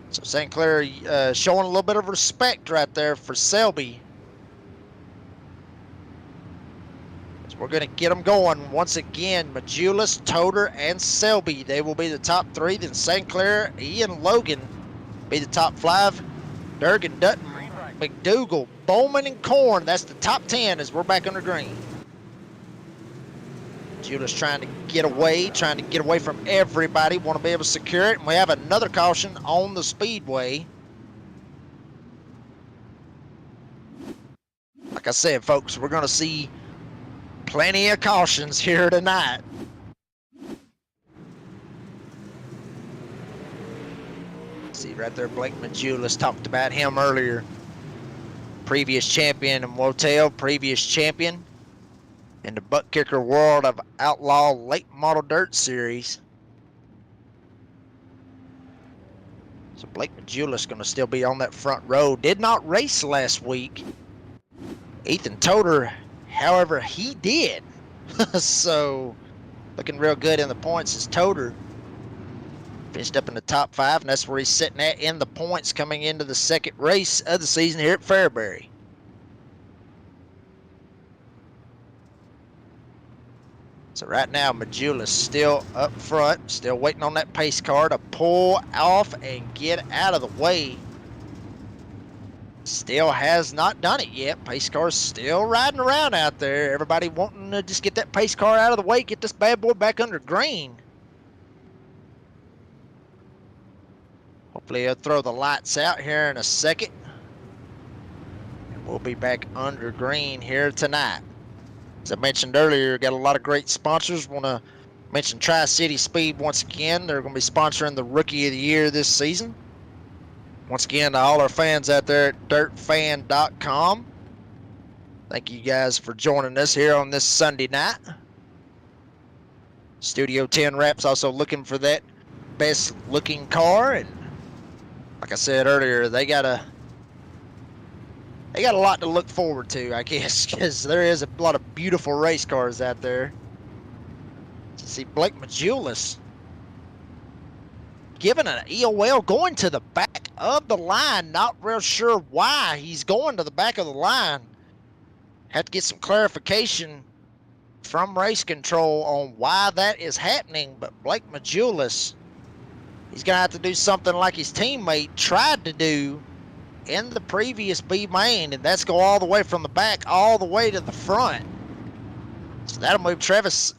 So St. Clair showing a little bit of respect right there for Selby. So we're going to get them going once again. Majulis, Toter, and Selby. They will be the top three. Then St. Clair, Ian Logan be the top five. Durgan, Dutton, McDougal, Bowman, and Korn. That's the top 10 as we're back under green. Majulis trying to get away from everybody. Want to be able to secure it. And we have another caution on the speedway. Like I said, folks, we're going to see plenty of cautions here tonight. See right there, Blake Majulis, talked about him earlier. Previous champion in Wotail, previous champion in the butt kicker world of Outlaw Late Model Dirt Series. So Blake Majulis going to still be on that front row. Did not race last week. Ethan Toter, however, he did. So looking real good in the points as Toter finished up in the top 5, and that's where he's sitting at in the points coming into the second race of the season here at Fairbury. So right now, Majulis still up front, still waiting on that pace car to pull off and get out of the way. Still has not done it yet. Pace car's still riding around out there. Everybody wanting to just get that pace car out of the way, get this bad boy back under green. Hopefully he'll throw the lights out here in a second. And we'll be back under green here tonight. As I mentioned earlier, got a lot of great sponsors. Want to mention Tri-City Speed once again. They're going to be sponsoring the Rookie of the Year this season. Once again, to all our fans out there at dirtfan.com. Thank you guys for joining us here on this Sunday night. Studio 10 Wraps also looking for that best looking car, and like I said earlier, they got a lot to look forward to, I guess, because there is a lot of beautiful race cars out there. To see Blake Majulis giving an EOL, going to the back of the line. Not real sure why he's going to the back of the line. Have to get some clarification from race control on why that is happening, but Blake Majulis, he's going to have to do something like his teammate tried to do in the previous B main, and that's go all the way from the back all the way to the front. So that'll move Travis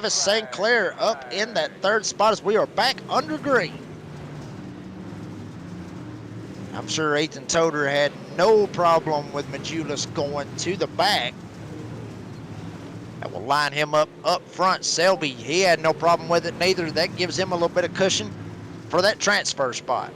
St. Clair up in that third spot as we are back under green. I'm sure Ethan Toter had no problem with Majulis going to the back. That will line him up front. Selby, he had no problem with it neither. That gives him a little bit of cushion for that transfer spot.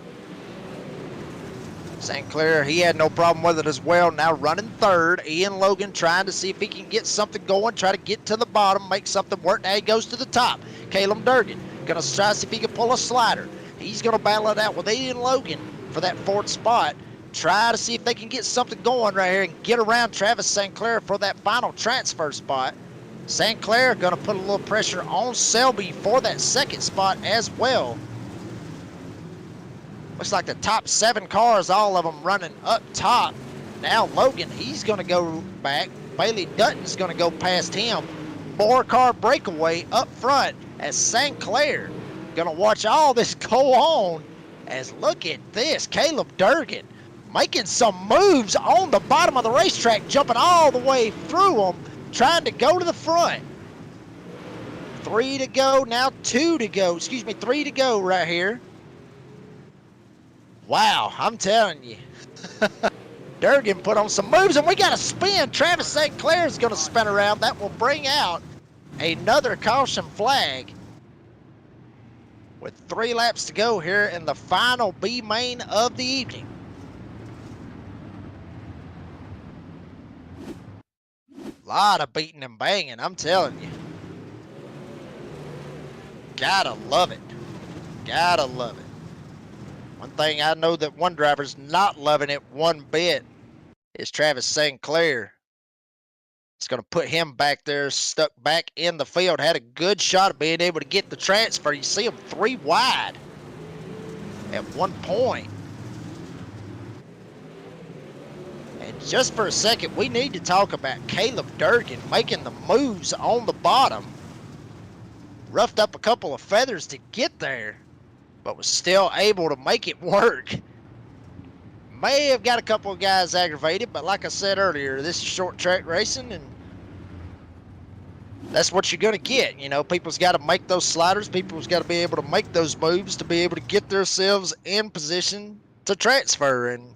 St. Clair, he had no problem with it as well. Now running third. Ian Logan trying to see if he can get something going, try to get to the bottom, make something work. Now he goes to the top. Caleb Durgan going to try to see if he can pull a slider. He's going to battle it out with Ian Logan for that fourth spot. Try to see if they can get something going right here and get around Travis St. Clair for that final transfer spot. St. Clair going to put a little pressure on Selby for that second spot as well. Looks like the top 7 cars, all of them running up top. Now Logan, he's going to go back. Bailey Dutton's going to go past him. 4-car breakaway up front as St. Clair going to watch all this go on. As look at this, Caleb Durgan making some moves on the bottom of the racetrack, jumping all the way through them, trying to go to the front. 3 to go, now 2 to go. 3 to go right here. Wow, I'm telling you. Durgan put on some moves, and we got a spin. Travis St. Clair is going to spin around. That will bring out another caution flag. With 3 laps to go here in the final B main of the evening. Lot of beating and banging, I'm telling you. Gotta love it. Gotta love it. One thing I know that one driver's not loving it one bit is Travis St. Clair. It's going to put him back there, stuck back in the field. Had a good shot of being able to get the transfer. You see him 3 wide at one point. And just for a second, we need to talk about Caleb Durgan making the moves on the bottom. Roughed up a couple of feathers to get there, but was still able to make it work. May have got a couple of guys aggravated, but like I said earlier, this is short track racing, and that's what you're going to get. You know, people's got to make those sliders. People's got to be able to make those moves to be able to get themselves in position to transfer. And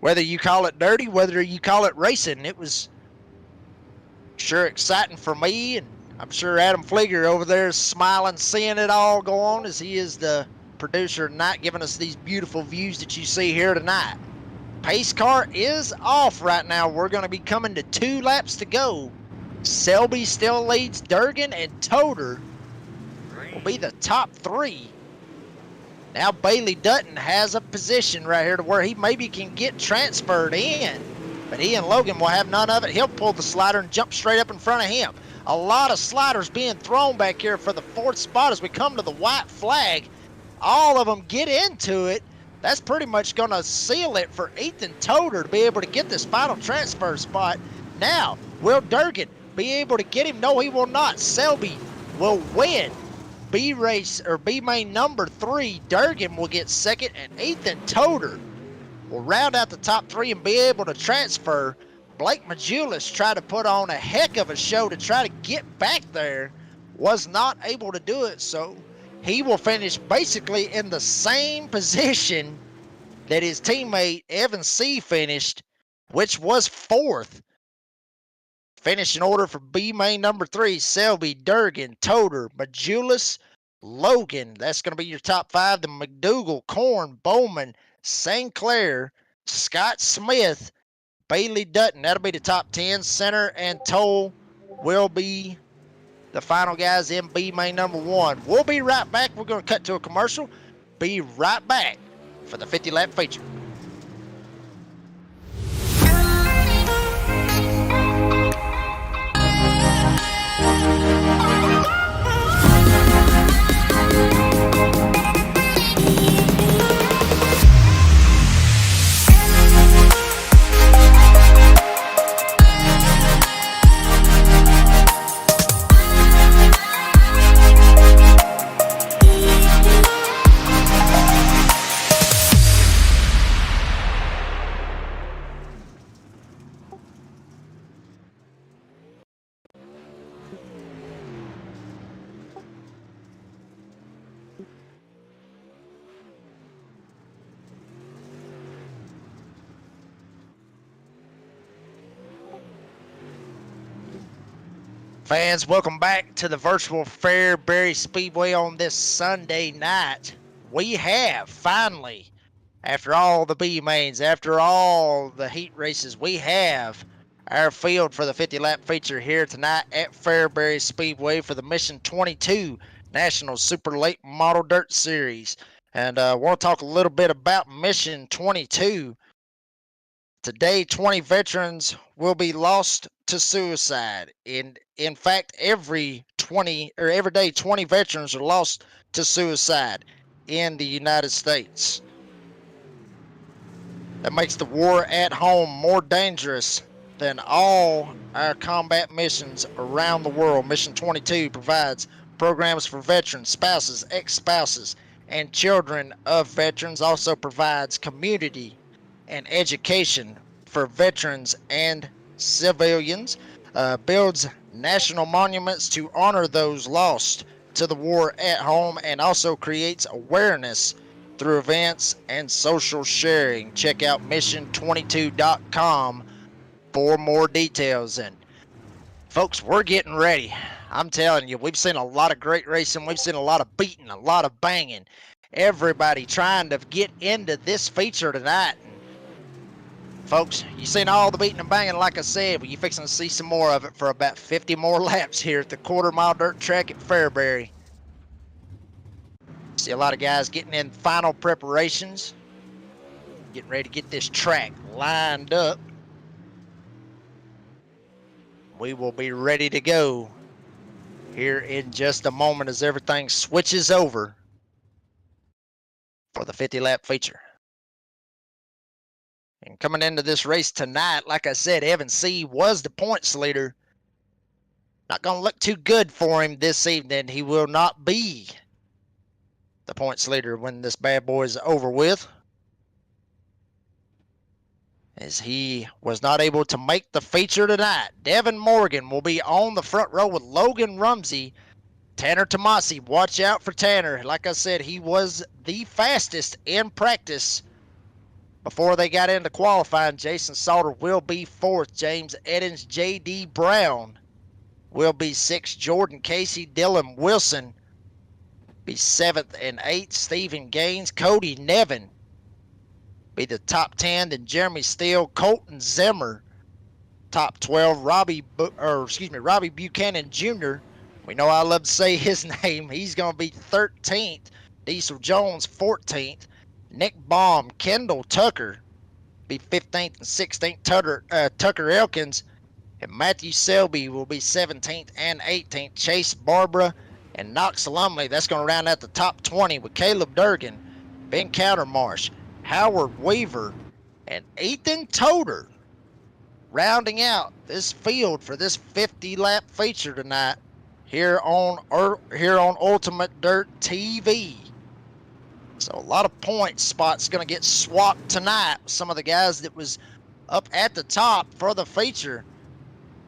whether you call it dirty, whether you call it racing, it was sure exciting for me, and I'm sure Adam Flieger over there is smiling, seeing it all go on, as he is the producer tonight, giving us these beautiful views that you see here tonight. Pace car is off right now. We're going to be coming to 2 laps to go. Selby still leads Durgan, and Toder will be the top 3. Now Bailey Dutton has a position right here to where he maybe can get transferred in, but he and Logan will have none of it. He'll pull the slider and jump straight up in front of him. A lot of sliders being thrown back here for the 4th spot as we come to the white flag. All of them get into it. That's pretty much going to seal it for Ethan Toder to be able to get this final transfer spot. Now, will Durgan be able to get him? No, he will not. Selby will win B main number 3. Durgan will get 2nd, and Ethan Toder will round out the top 3 and be able to transfer. Blake Majulis tried to put on a heck of a show to try to get back there. Was not able to do it, so he will finish basically in the same position that his teammate Evan C. finished, which was 4th. Finish in order for B main number 3, Selby, Durgan, Toder, Majulis, Logan. That's going to be your top 5. The McDougal, Korn, Bowman, St. Clair, Scott Smith, Bailey Dutton. That'll be the top 10. Center and Toll will be the final guys in B main number 1. We'll be right back. We're going to cut to a commercial. Be right back for the 50-lap feature. Fans, welcome back to the virtual Fairbury Speedway on this Sunday night. We have finally, after all the B mains, after all the heat races, we have our field for the 50-lap feature here tonight at Fairbury Speedway for the Mission 22 National Super Late Model Dirt Series. And I want to talk a little bit about Mission 22. Today, 20 veterans will be lost to suicide. In fact, every day, 20 veterans are lost to suicide in the United States. That makes the war at home more dangerous than all our combat missions around the world. Mission 22 provides programs for veterans, spouses, ex-spouses, and children of veterans. Also provides community and education for veterans and civilians, builds national monuments to honor those lost to the war at home, and also creates awareness through events and social sharing. Check out mission22.com for more details. And folks, we're getting ready. I'm telling you, we've seen a lot of great racing. We've seen a lot of beating, a lot of banging. Everybody trying to get into this feature tonight. Folks, you seen all the beating and banging like I said, but you're fixing to see some more of it for about 50 more laps here at the quarter-mile dirt track at Fairbury. See a lot of guys getting in final preparations, getting ready to get this track lined up. We will be ready to go here in just a moment as everything switches over for the 50-lap feature. And coming into this race tonight, like I said, Evan C. was the points leader. Not going to look too good for him this evening. He will not be the points leader when this bad boy is over with, as he was not able to make the feature tonight. Devin Morgan will be on the front row with Logan Rumsey. Tanner Tomasi, watch out for Tanner. Like I said, he was the fastest in practice before they got into qualifying. Jason Salter will be fourth. James Eddins, J.D. Brown will be sixth. Jordan Casey, Dylan Wilson be seventh and eighth. Stephen Gaines, Cody Nevin be the top 10. Then Jeremy Steele, Colton Zimmer, top 12. Robbie Buchanan Jr., we know I love to say his name. He's going to be 13th. Diesel Jones, 14th. Nick Baum, Kendall Tucker be 15th and 16th. Tucker Elkins and Matthew Selby will be 17th and 18th. Chase Barbara and Knox Lumley, that's going to round out the top 20 with Caleb Durgan, Ben Countermarsh, Howard Weaver, and Ethan Toder rounding out this field for this 50-lap feature tonight here on Ultimate Dirt TV. So a lot of point spots going to get swapped tonight with some of the guys that was up at the top for the feature.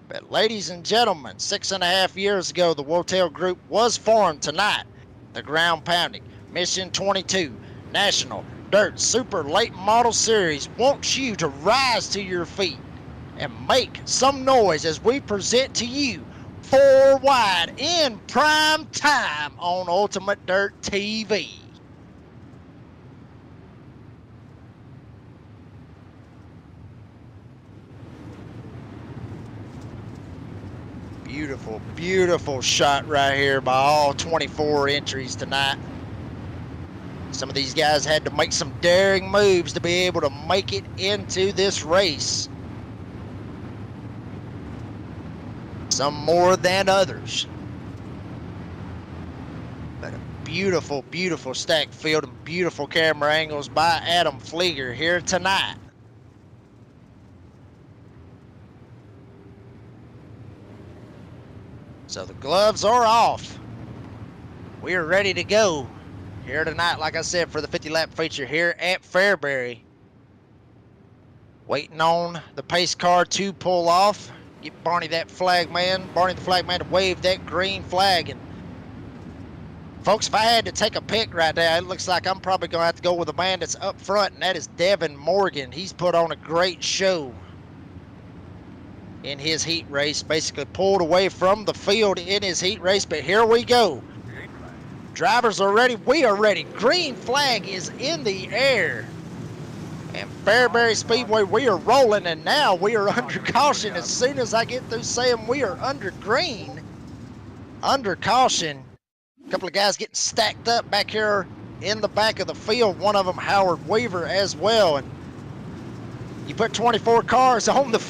But ladies and gentlemen, 6.5 years ago, the Wotail Group was formed tonight. The ground pounding Mission 22 National Dirt Super Late Model Series wants you to rise to your feet and make some noise as we present to you 4 Wide in prime time on Ultimate Dirt TV. Beautiful, beautiful shot right here by all 24 entries tonight. Some of these guys had to make some daring moves to be able to make it into this race. Some more than others. But a beautiful, beautiful stacked field and beautiful camera angles by Adam Flieger here tonight. So the gloves are off. We are ready to go here tonight, like I said, for the 50-lap feature here at Fairbury. Waiting on the pace car to pull off. Get Barney the flag man to wave that green flag. And folks, if I had to take a pick right now, it looks like I'm probably going to have to go with the man that's up front, and that is Devin Morgan. He's put on a great show in his heat race, basically pulled away from the field in his heat race. But here we go. Drivers are ready. We are ready. Green flag is in the air. And Fairbury Speedway, we are rolling, and now we are under caution. As soon as I get through saying we are under green, under caution, a couple of guys getting stacked up back here in the back of the field. One of them, Howard Weaver, as well. And you put 24 cars on the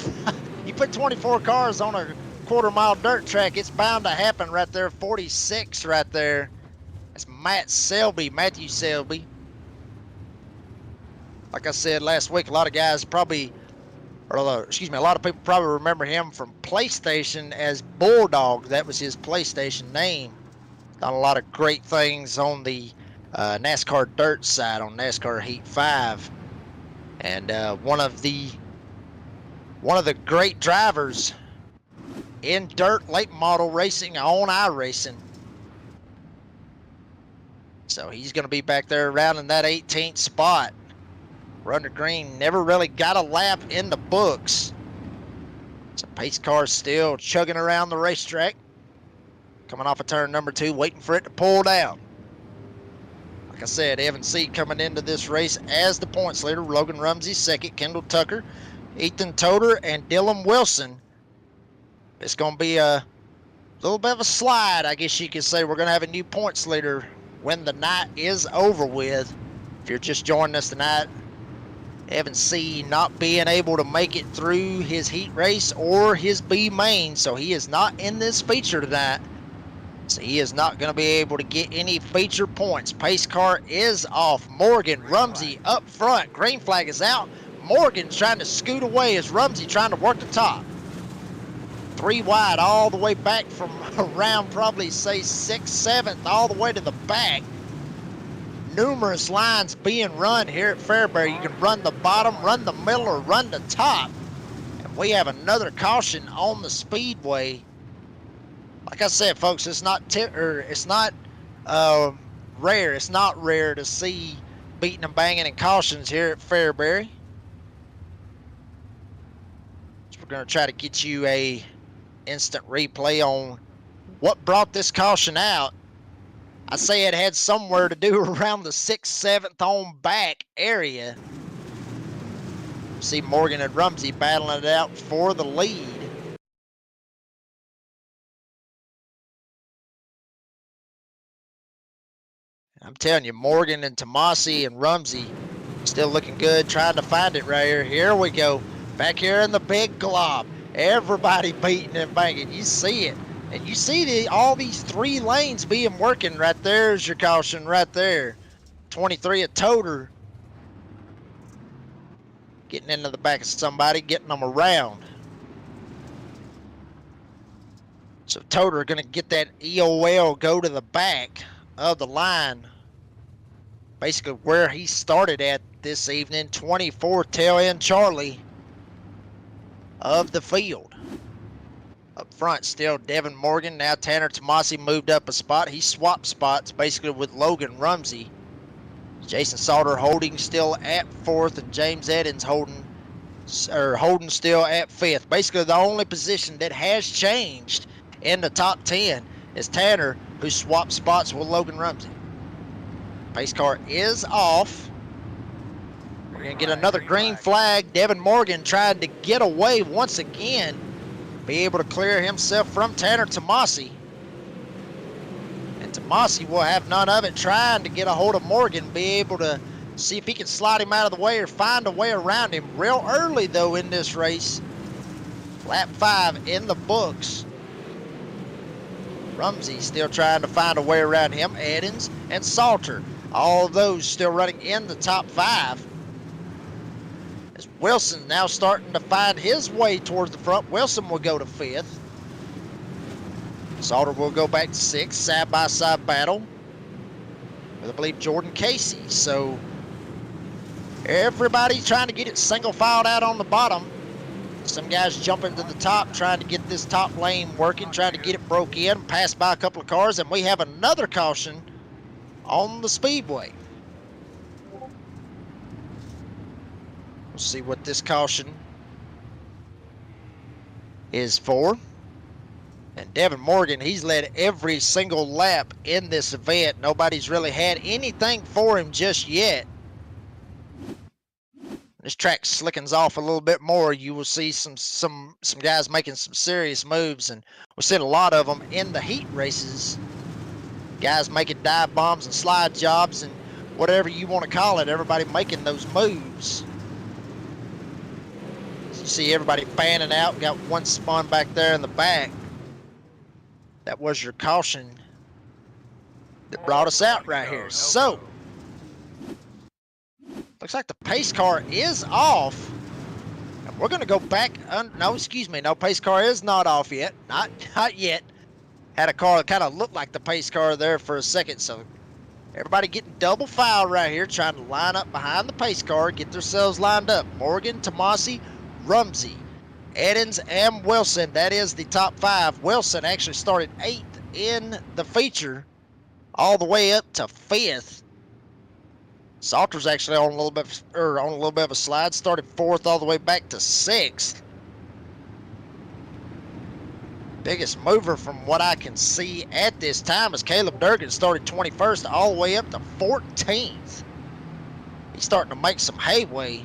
you put 24 cars on a quarter-mile dirt track, it's bound to happen right there. 46 right there. That's Matthew Selby. Like I said last week, a lot of guys probably, a lot of people probably remember him from PlayStation as Bulldog. That was his PlayStation name. Done a lot of great things on the NASCAR dirt side on NASCAR Heat 5. And one of the great drivers in dirt late model racing on iRacing. So he's going to be back there around in that 18th spot. We're under green, never really got a lap in the books. So pace car still chugging around the racetrack. Coming off of turn number 2, waiting for it to pull down. Like I said, Evan C. coming into this race as the points leader. Logan Rumsey second, Kendall Tucker, Ethan Toder and Dylan Wilson. It's going to be a little bit of a slide, I guess you could say. We're going to have a new points leader when the night is over with. If you're just joining us tonight, Evan C. not being able to make it through his heat race or his B main, so he is not in this feature tonight. So he is not going to be able to get any feature points. Pace car is off. Morgan, Rumsey up front. Green flag is out. Morgan trying to scoot away as Rumsey trying to work the top. 3 wide all the way back from around probably say 6th, 7th, all the way to the back. Numerous lines being run here at Fairbury. You can run the bottom, run the middle, or run the top. And we have another caution on the speedway. Like I said, folks, it's not rare. It's not rare to see beating and banging and cautions here at Fairbury. So we're going to try to get you a instant replay on what brought this caution out. I say it had somewhere to do around the 6th, 7th on back area. See Morgan and Rumsey battling it out for the lead. I'm telling you, Morgan and Tomasi and Rumsey still looking good, trying to find it right here. Here we go. Back here in the big glob. Everybody beating and banging. You see it. And you see all these 3 lanes being working. Right there's your caution right there. 23 at Toder. Getting into the back of somebody, getting them around. So Toder going to get that EOL, go to the back of the line. Basically where he started at this evening. 24 tail end Charlie of the field. Up front still Devin Morgan. Now Tanner Tomasi moved up a spot. He swapped spots basically with Logan Rumsey. Jason Salter holding still at 4th, and James Eddins holding still at 5th. Basically the only position that has changed in the top 10 is Tanner, who swapped spots with Logan Rumsey. Pace car is off. We're going to get another green flag. Devin Morgan tried to get away once again. Be able to clear himself from Tanner Tomasi. And Tomasi will have none of it, trying to get a hold of Morgan. Be able to see if he can slide him out of the way or find a way around him. Real early, though, in this race. Lap 5 in the books. Rumsey still trying to find a way around him. Eddins and Salter. All of those still running in the top 5. As Wilson now starting to find his way towards the front. Wilson will go to 5th. Salter will go back to 6th. Side-by-side battle with, I believe, Jordan Casey. So everybody trying to get it single filed out on the bottom. Some guys jumping to the top, trying to get this top lane working, trying to get it broke in, pass by a couple of cars, and we have another caution on the speedway. We'll see what this caution is for. And Devin Morgan, he's led every single lap in this event. Nobody's really had anything for him just yet. This track slickens off a little bit more. You will see some guys making some serious moves, and we've seen a lot of them in the heat races. Guys making dive bombs and slide jobs and whatever you want to call it. Everybody making those moves. So you see everybody fanning out. Got one spun back there in the back. That was your caution that brought us out right here. So looks like the pace car is off. And we're going to go back. No, excuse me. No, pace car is not off yet. Not yet. Had a car that kind of looked like the pace car there for a second. So everybody getting double file right here, trying to line up behind the pace car, get themselves lined up. Morgan, Tomasi, Rumsey, Eddins, and Wilson. That is the top 5. Wilson actually started 8th in the feature, all the way up to 5th. Salter's actually on a little bit of a slide. Started 4th all the way back to 6th. Biggest mover from what I can see at this time is Caleb Durgan. Started 21st all the way up to 14th. He's starting to make some headway.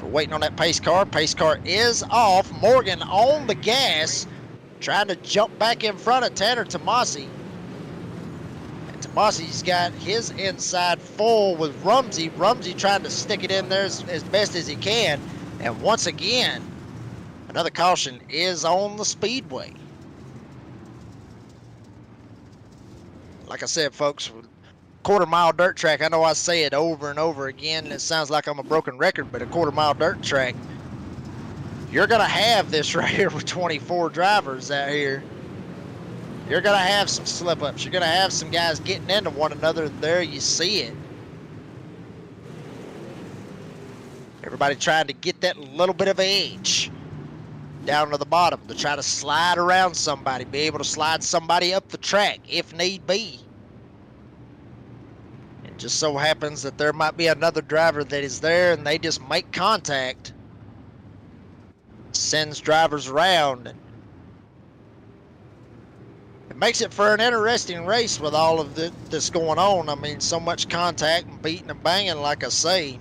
So we're waiting on that pace car. Pace car is off. Morgan on the gas, trying to jump back in front of Tanner Tomasi. And Tomasi's got his inside full with Rumsey. Rumsey trying to stick it in there as best as he can. And once again, another caution is on the speedway. Like I said, folks, quarter-mile dirt track, I know I say it over and over again, and it sounds like I'm a broken record, but a quarter-mile dirt track, you're going to have this right here with 24 drivers out here. You're going to have some slip-ups. You're going to have some guys getting into one another. There you see it. Everybody trying to get that little bit of edge down to the bottom to try to slide around somebody, be able to slide somebody up the track if need be. It just so happens that there might be another driver that is there and they just make contact, sends drivers around. And it makes it for an interesting race with all of this going on. I mean, so much contact and beating and banging, like I say.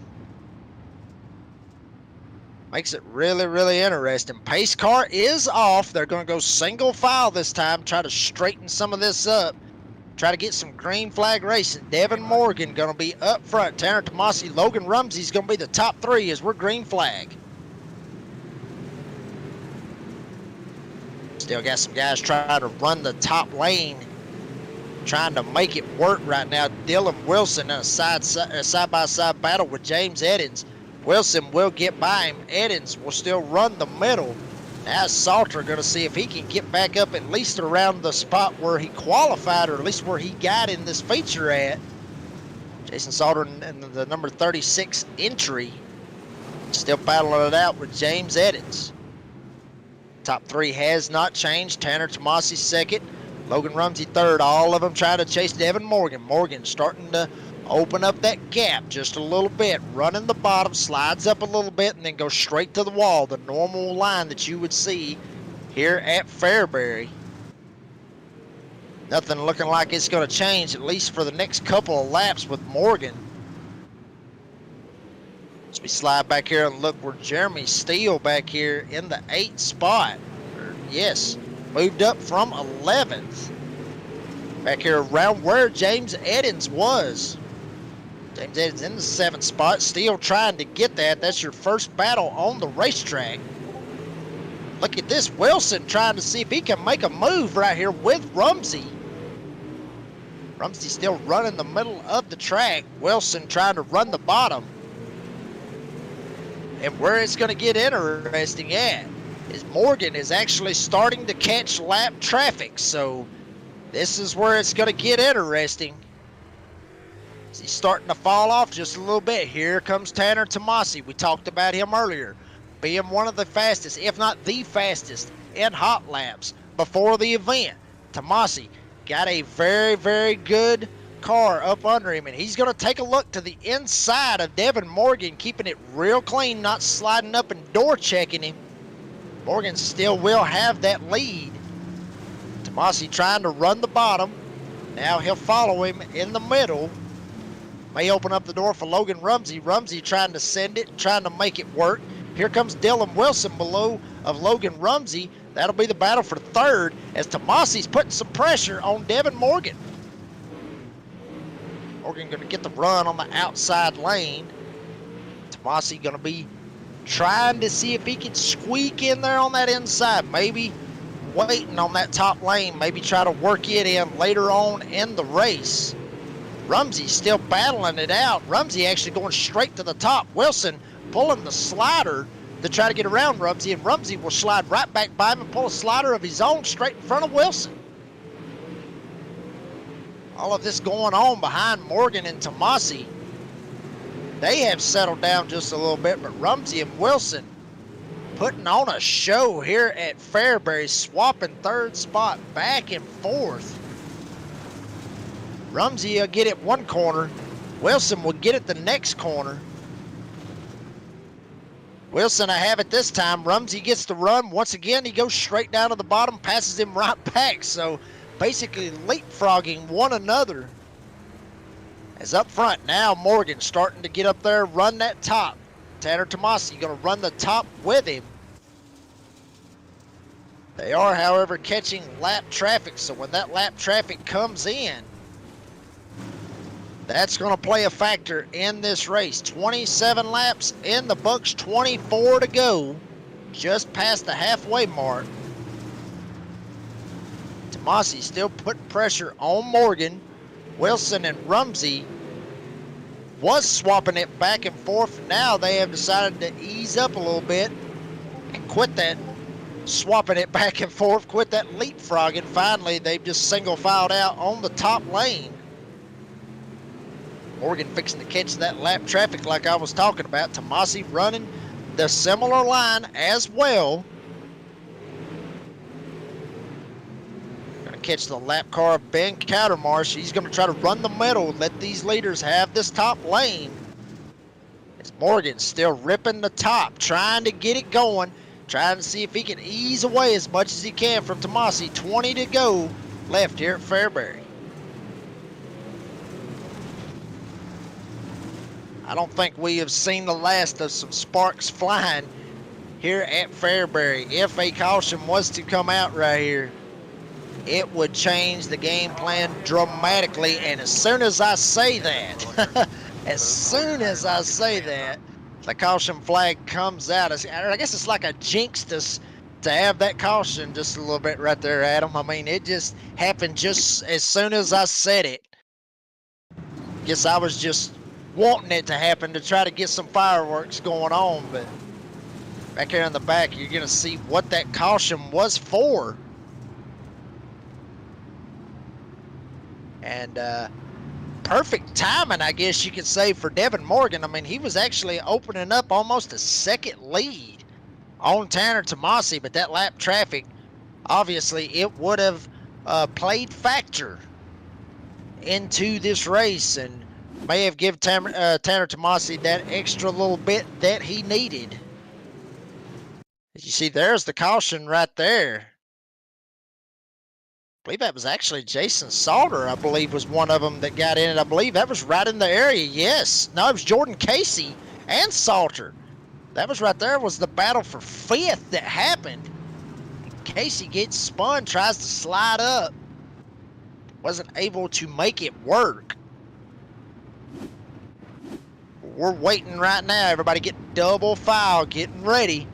Makes it really, really interesting. Pace car is off. They're going to go single file this time, try to straighten some of this up, try to get some green flag racing. Devin Morgan going to be up front. Tanner Tomasi, Logan Rumsey's going to be the top three as we're green flag. Still got some guys trying to run the top lane, trying to make it work right now. Dylan Wilson in a side-by-side battle with James Eddins. Wilson will get by him. Eddins will still run the middle. Now Salter going to see if he can get back up at least around the spot where he qualified, or at least where he got in this feature at. Jason Salter in the number 36 entry, still battling it out with James Eddins. Top three has not changed. Tanner Tomasi second, Logan Rumsey third. All of them trying to chase Devin Morgan. Morgan starting to open up that gap just a little bit, running the bottom, slides up a little bit, and then goes straight to the wall, the normal line that you would see here at Fairbury. Nothing looking like it's going to change, at least for the next couple of laps with Morgan. As we slide back here and look where Jeremy Steele back here in the 8th spot. Yes, moved up from 11th. Back here around where James Eddins was. James Eddins in the 7th spot, still trying to get that. That's your first battle on the racetrack. Look at this, Wilson trying to see if he can make a move right here with Rumsey. Rumsey still running the middle of the track. Wilson trying to run the bottom. And where it's going to get interesting at is Morgan is actually starting to catch lap traffic. So this is where it's going to get interesting. He's starting to fall off just a little bit. Here comes Tanner Tomasi. We talked about him earlier, being one of the fastest, if not the fastest, in hot laps before the event. Tomasi got a very, very good car up under him, and he's going to take a look to the inside of Devin Morgan, keeping it real clean, not sliding up and door checking him. Morgan still will have that lead. Tomasi trying to run the bottom. Now he'll follow him in the middle. May open up the door for Logan Rumsey. Rumsey trying to send it, trying to make it work. Here comes Dylan Wilson below of Logan Rumsey. That'll be the battle for third as Tomasi's putting some pressure on Devin Morgan. Morgan going to get the run on the outside lane. Tomasi going to be trying to see if he can squeak in there on that inside. Maybe waiting on that top lane. Maybe try to work it in later on in the race. Rumsey still battling it out. Rumsey actually going straight to the top. Wilson pulling the slider to try to get around Rumsey, and Rumsey will slide right back by him and pull a slider of his own straight in front of Wilson. All of this going on behind Morgan and Tomasi. They have settled down just a little bit, but Rumsey and Wilson putting on a show here at Fairbury, swapping third spot back and forth. Rumsey will get it one corner. Wilson will get it the next corner. Wilson will have it this time. Rumsey gets the run. Once again, he goes straight down to the bottom, passes him right back. So basically leapfrogging one another. As up front now, Morgan starting to get up there, run that top. Tanner Tomasi going to run the top with him. They are, however, catching lap traffic, so when that lap traffic comes in, that's going to play a factor in this race. 27 laps in the books, 24 to go, just past the halfway mark. Tomasi still putting pressure on Morgan. Wilson and Rumsey was swapping it back and forth. Now they have decided to ease up a little bit and quit that swapping it back and forth, quit that leapfrogging. Finally, they've just single filed out on the top lane. Morgan fixing to catch that lap traffic like I was talking about. Tomasi running the similar line as well. Gonna catch the lap car of Ben Cowdermarsh. He's gonna try to run the middle, let these leaders have this top lane. As Morgan's still ripping the top, trying to get it going. Trying to see if he can ease away as much as he can from Tomasi. 20 to go left here at Fairbury. I don't think we have seen the last of some sparks flying here at Fairbury. If a caution was to come out right here, it would change the game plan dramatically. And as soon as I say that, the caution flag comes out. I guess it's like a jinx to have that caution just a little bit right there, Adam. I mean, it just happened just as soon as I said it. Guess I was just wanting it to happen to try to get some fireworks going on. But back here in the back, you're going to see what that caution was for. And perfect timing, I guess you could say, for Devin Morgan. I mean, he was actually opening up almost a second lead on Tanner Tomasi, but that lap traffic, obviously, it would have played factor into this race and may have given Tanner Tomasi that extra little bit that he needed. As you see, there's the caution right there. I believe that was actually Jason Salter, I believe, was one of them that got in it. I believe that was right in the area. Yes. No, it was Jordan Casey and Salter. That was right there, was the battle for fifth that happened. Casey gets spun, tries to slide up. Wasn't able to make it work. We're waiting right now. Everybody get double file, getting ready.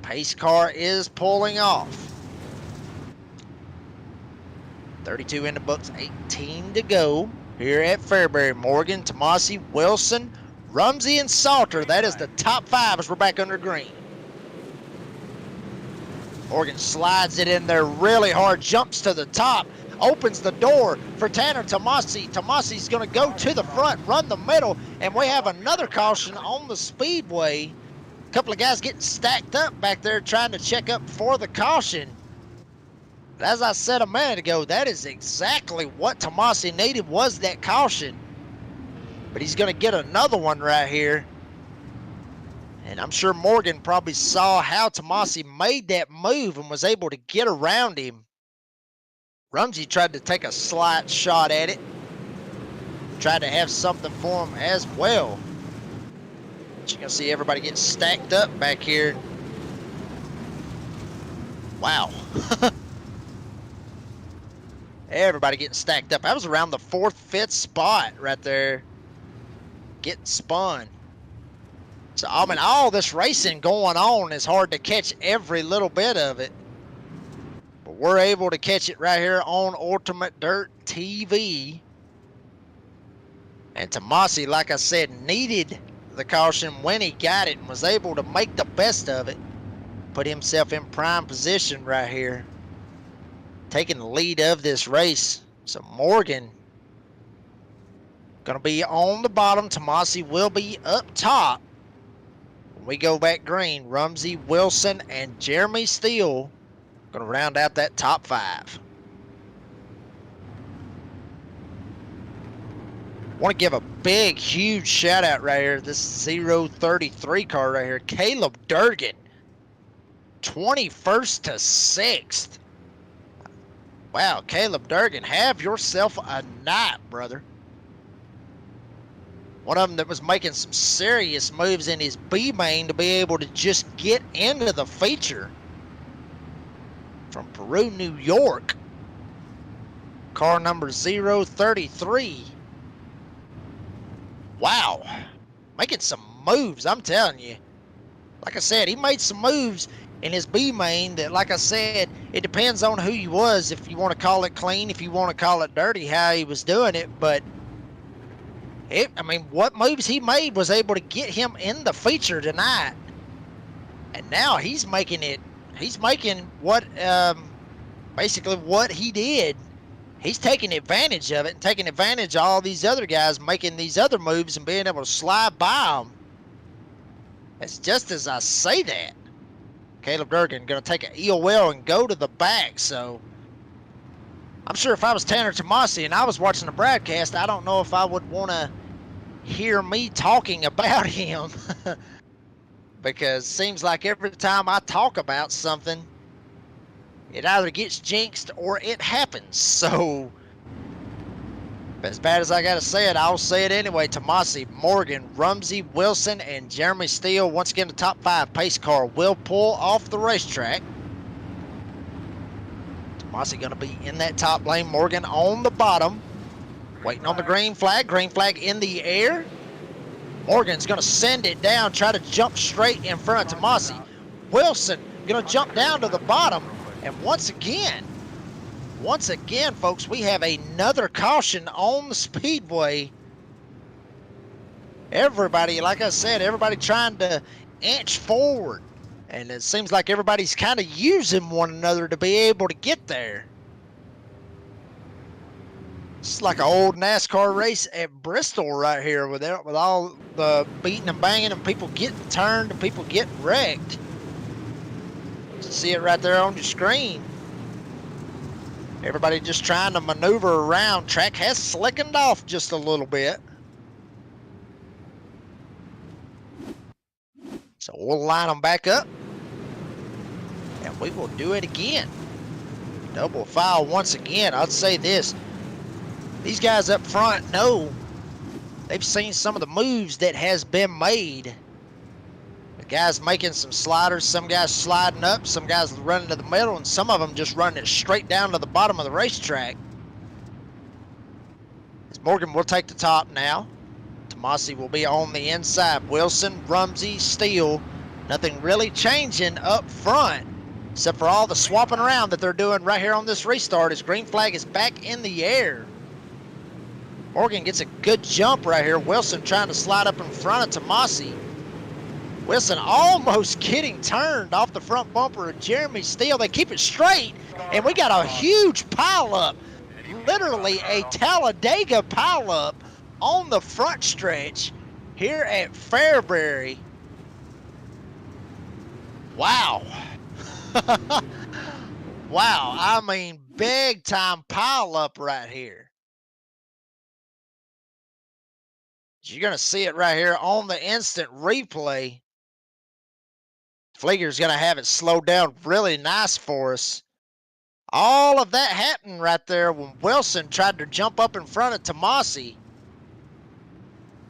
Pace car is pulling off. 32 in the books, 18 to go here at Fairbury. Morgan, Tomasi, Wilson, Rumsey, and Salter. That is the top five as we're back under green. Morgan slides it in there really hard, jumps to the top, opens the door for Tanner Tomasi. Tomasi's going to go to the front, run the middle, and we have another caution on the speedway. A couple of guys getting stacked up back there trying to check up for the caution. As I said a minute ago, that is exactly what Tomasi needed, was that caution. But he's going to get another one right here. And I'm sure Morgan probably saw how Tomasi made that move and was able to get around him. Rumsey tried to take a slight shot at it. Tried to have something for him as well. But you're going to see everybody get stacked up back here. Wow. Everybody getting stacked up. I was around the 4th, 5th spot right there, getting spun. So, I mean, all this racing going on is hard to catch every little bit of it. But we're able to catch it right here on Ultimate Dirt TV. And Tomasi, like I said, needed the caution when he got it and was able to make the best of it. Put himself in prime position right here, taking the lead of this race. So Morgan going to be on the bottom. Tomasi will be up top. When we go back green, Rumsey, Wilson, and Jeremy Steele going to round out that top 5. Want to give a big, huge shout out right here. This 033 car right here, Caleb Durgan, 21st to 6th. Wow, Caleb Durgan, have yourself a night, brother. One of them that was making some serious moves in his B main to be able to just get into the feature. From Peru, New York. Car number 033. Wow. Making some moves, I'm telling you. Like I said, he made some moves in his B main that, like I said, it depends on who he was. If you want to call it clean, if you want to call it dirty, how he was doing it. But, I mean, what moves he made was able to get him in the feature tonight. And now he's making what, basically what he did. He's taking advantage of it and taking advantage of all these other guys making these other moves and being able to slide by them. It's just as I say that. Caleb Durgan going to take an EOL and go to the back. So I'm sure if I was Tanner Tomasi and I was watching the broadcast, I don't know if I would want to hear me talking about him. Because it seems like every time I talk about something, it either gets jinxed or it happens. So as bad as I got to say it, I'll say it anyway. Tomasi, Morgan, Rumsey, Wilson, and Jeremy Steele. Once again, the top 5 pace car will pull off the racetrack. Tomasi going to be in that top lane. Morgan on the bottom. Waiting on the green flag. Green flag in the air. Morgan's going to send it down. Try to jump straight in front of Tomasi. Wilson going to jump down to the bottom. And once again, folks, we have another caution on the speedway. Everybody, like I said, everybody trying to inch forward. And it seems like everybody's kind of using one another to be able to get there. It's like an old NASCAR race at Bristol right here with all the beating and banging and people getting turned and people getting wrecked. You see it right there on your screen. Everybody just trying to maneuver around. Track has slickened off just a little bit. So we'll line them back up. And we will do it again. Double file once again. I'd say this. These guys up front know they've seen some of the moves that has been made. The guys making some sliders, some guys sliding up, some guys running to the middle, and some of them just running it straight down to the bottom of the racetrack. As Morgan will take the top now. Tomasi will be on the inside. Wilson, Rumsey, Steele. Nothing really changing up front, except for all the swapping around that they're doing right here on this restart as green flag is back in the air. Morgan gets a good jump right here. Wilson trying to slide up in front of Tomasi. Wilson almost getting turned off the front bumper of Jeremy Steele. They keep it straight, and we got a huge pileup. Literally a Talladega pileup on the front stretch here at Fairbury. Wow. Wow, I mean, big time pileup right here. You're going to see it right here on the instant replay. Flieger's going to have it slowed down really nice for us. All of that happened right there when Wilson tried to jump up in front of Tomasi.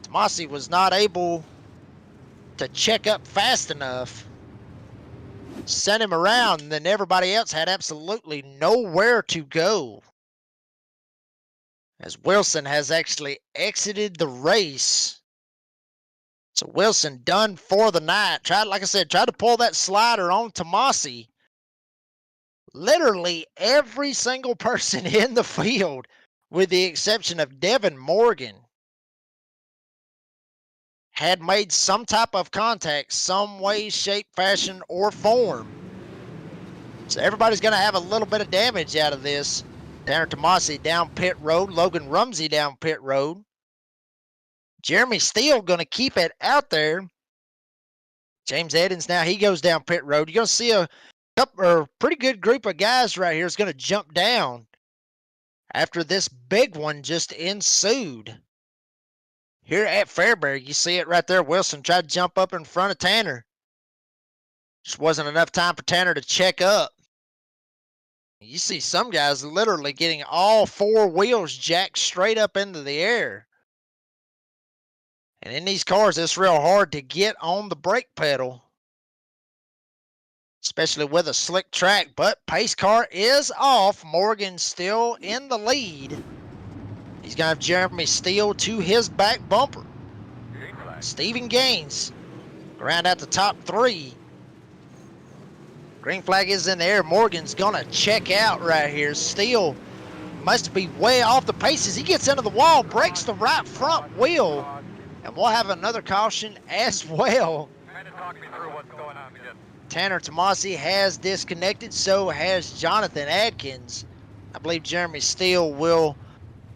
Tomasi was not able to check up fast enough. Sent him around, and then everybody else had absolutely nowhere to go. As Wilson has actually exited the race. So Wilson done for the night. Like I said, tried to pull that slider on Tomasi. Literally every single person in the field, with the exception of Devin Morgan, had made some type of contact, some way, shape, fashion, or form. So everybody's going to have a little bit of damage out of this. Tanner Tomasi down pit road. Logan Rumsey down pit road. Jeremy Steele going to keep it out there. James Edens now, he goes down pit road. You're going to see a couple or pretty good group of guys right here is going to jump down after this big one just ensued. Here at Fairbury, you see it right there. Wilson tried to jump up in front of Tanner. Just wasn't enough time for Tanner to check up. You see some guys literally getting all 4 wheels jacked straight up into the air. And in these cars, it's real hard to get on the brake pedal, especially with a slick track. But pace car is off. Morgan still in the lead. He's going to have Jeremy Steele to his back bumper. Stephen Gaines ground out the top 3. Green flag is in the air. Morgan's going to check out right here. Steele must be way off the paces. He gets into the wall, breaks the right front wheel, and we'll have another caution as well. Tanner Tomasi has disconnected, so has Jonathan Adkins. I believe Jeremy Steele will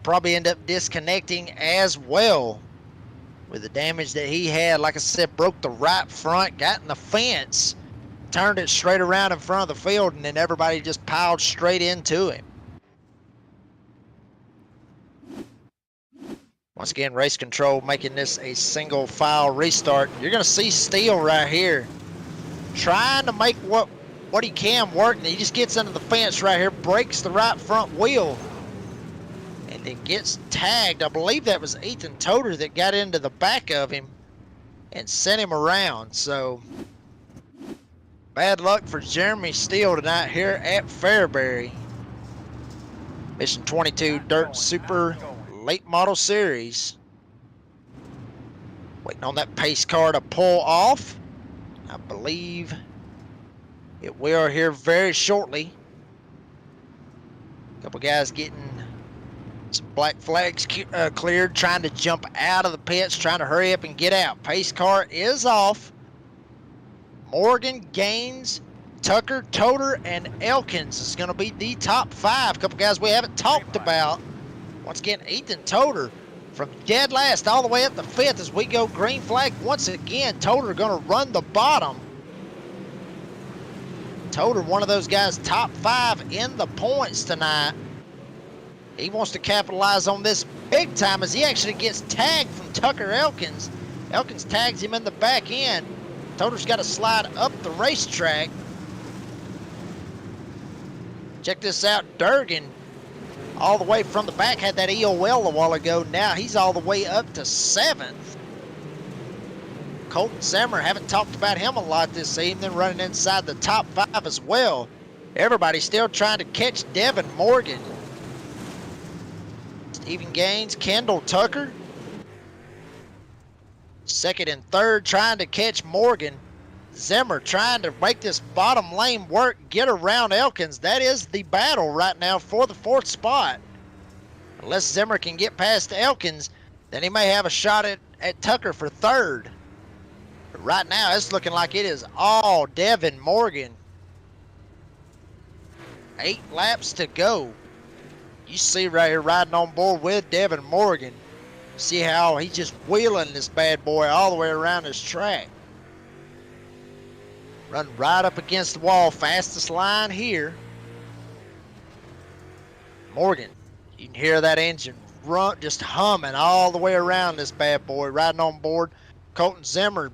probably end up disconnecting as well with the damage that he had. Like I said, broke the right front, got in the fence, turned it straight around in front of the field, and then everybody just piled straight into him. Once again, race control making this a single file restart. You're going to see Steele right here trying to make what he can work, and he just gets under the fence right here, breaks the right front wheel, and then gets tagged. I believe that was Ethan Toder that got into the back of him and sent him around. So bad luck for Jeremy Steele tonight here at Fairbury. Mission 22 Dirt Super Late Model Series. Waiting on that pace car to pull off. I believe it will here very shortly. A couple guys getting some black flags cleared, trying to jump out of the pits, trying to hurry up and get out. Pace car is off. Morgan, Gaines, Tucker, Toder, and Elkins is going to be the top 5. A couple guys we haven't talked about. Once again, Ethan Toder from dead last all the way up to 5th as we go green flag once again. Toder going to run the bottom. Toder, one of those guys, top 5 in the points tonight. He wants to capitalize on this big time as he actually gets tagged from Tucker Elkins. Elkins tags him in the back end. Toder's got to slide up the racetrack. Check this out, Durgan all the way from the back had that EOL a while ago. Now he's all the way up to 7th. Colton Zimmer, haven't talked about him a lot this evening, running inside the top 5 as well. Everybody still trying to catch Devin Morgan. Stephen Gaines, Kendall Tucker. 2nd and 3rd trying to catch Morgan. Zimmer trying to make this bottom lane work, get around Elkins. That is the battle right now for the 4th spot. Unless Zimmer can get past Elkins, then he may have a shot at Tucker for 3rd. But right now, it's looking like it is all Devin Morgan. 8 laps to go. You see right here riding on board with Devin Morgan. See how he's just wheeling this bad boy all the way around this track. Run right up against the wall, fastest line here. Morgan, you can hear that engine run, just humming all the way around this bad boy, riding on board. Colton Zimmer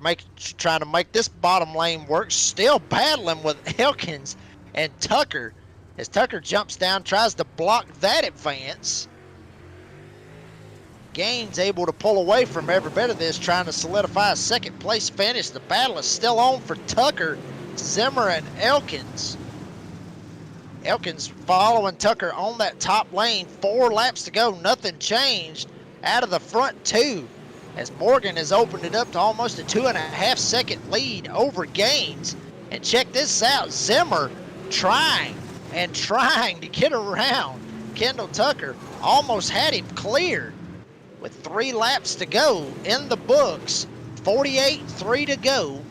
trying to make this bottom lane work, still battling with Elkins and Tucker. As Tucker jumps down, tries to block that advance. Gaines able to pull away from every bit of this, trying to solidify a 2nd place finish. The battle is still on for Tucker, Zimmer, and Elkins. Elkins following Tucker on that top lane. 4 laps to go, nothing changed out of the front 2. As Morgan has opened it up to almost a 2.5 second lead over Gaines. And check this out, Zimmer trying to get around Kendall Tucker. Almost had him cleared. With 3 laps to go in the books, 48.3 to go.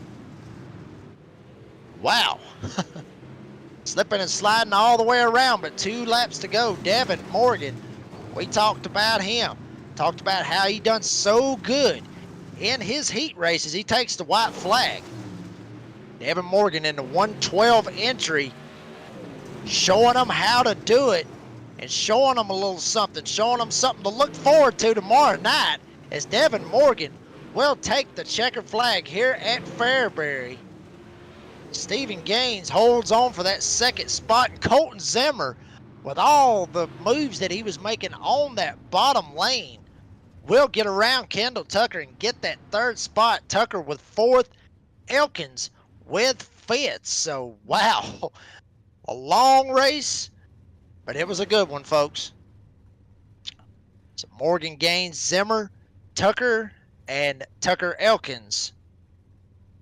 Wow. Slipping and sliding all the way around, but 2 laps to go. Devin Morgan, we talked about him. Talked about how he done so good in his heat races. He takes the white flag. Devin Morgan in the 112 entry, showing them how to do it. And showing them a little something, showing them something to look forward to tomorrow night as Devin Morgan will take the checkered flag here at Fairbury. Stephen Gaines holds on for that 2nd spot, and Colton Zimmer, with all the moves that he was making on that bottom lane, will get around Kendall Tucker and get that third spot. Tucker with fourth, Elkins with fifth. So, wow, a long race, but it was a good one, folks. So Morgan Gaines, Zimmer, Tucker, and Tucker Elkins.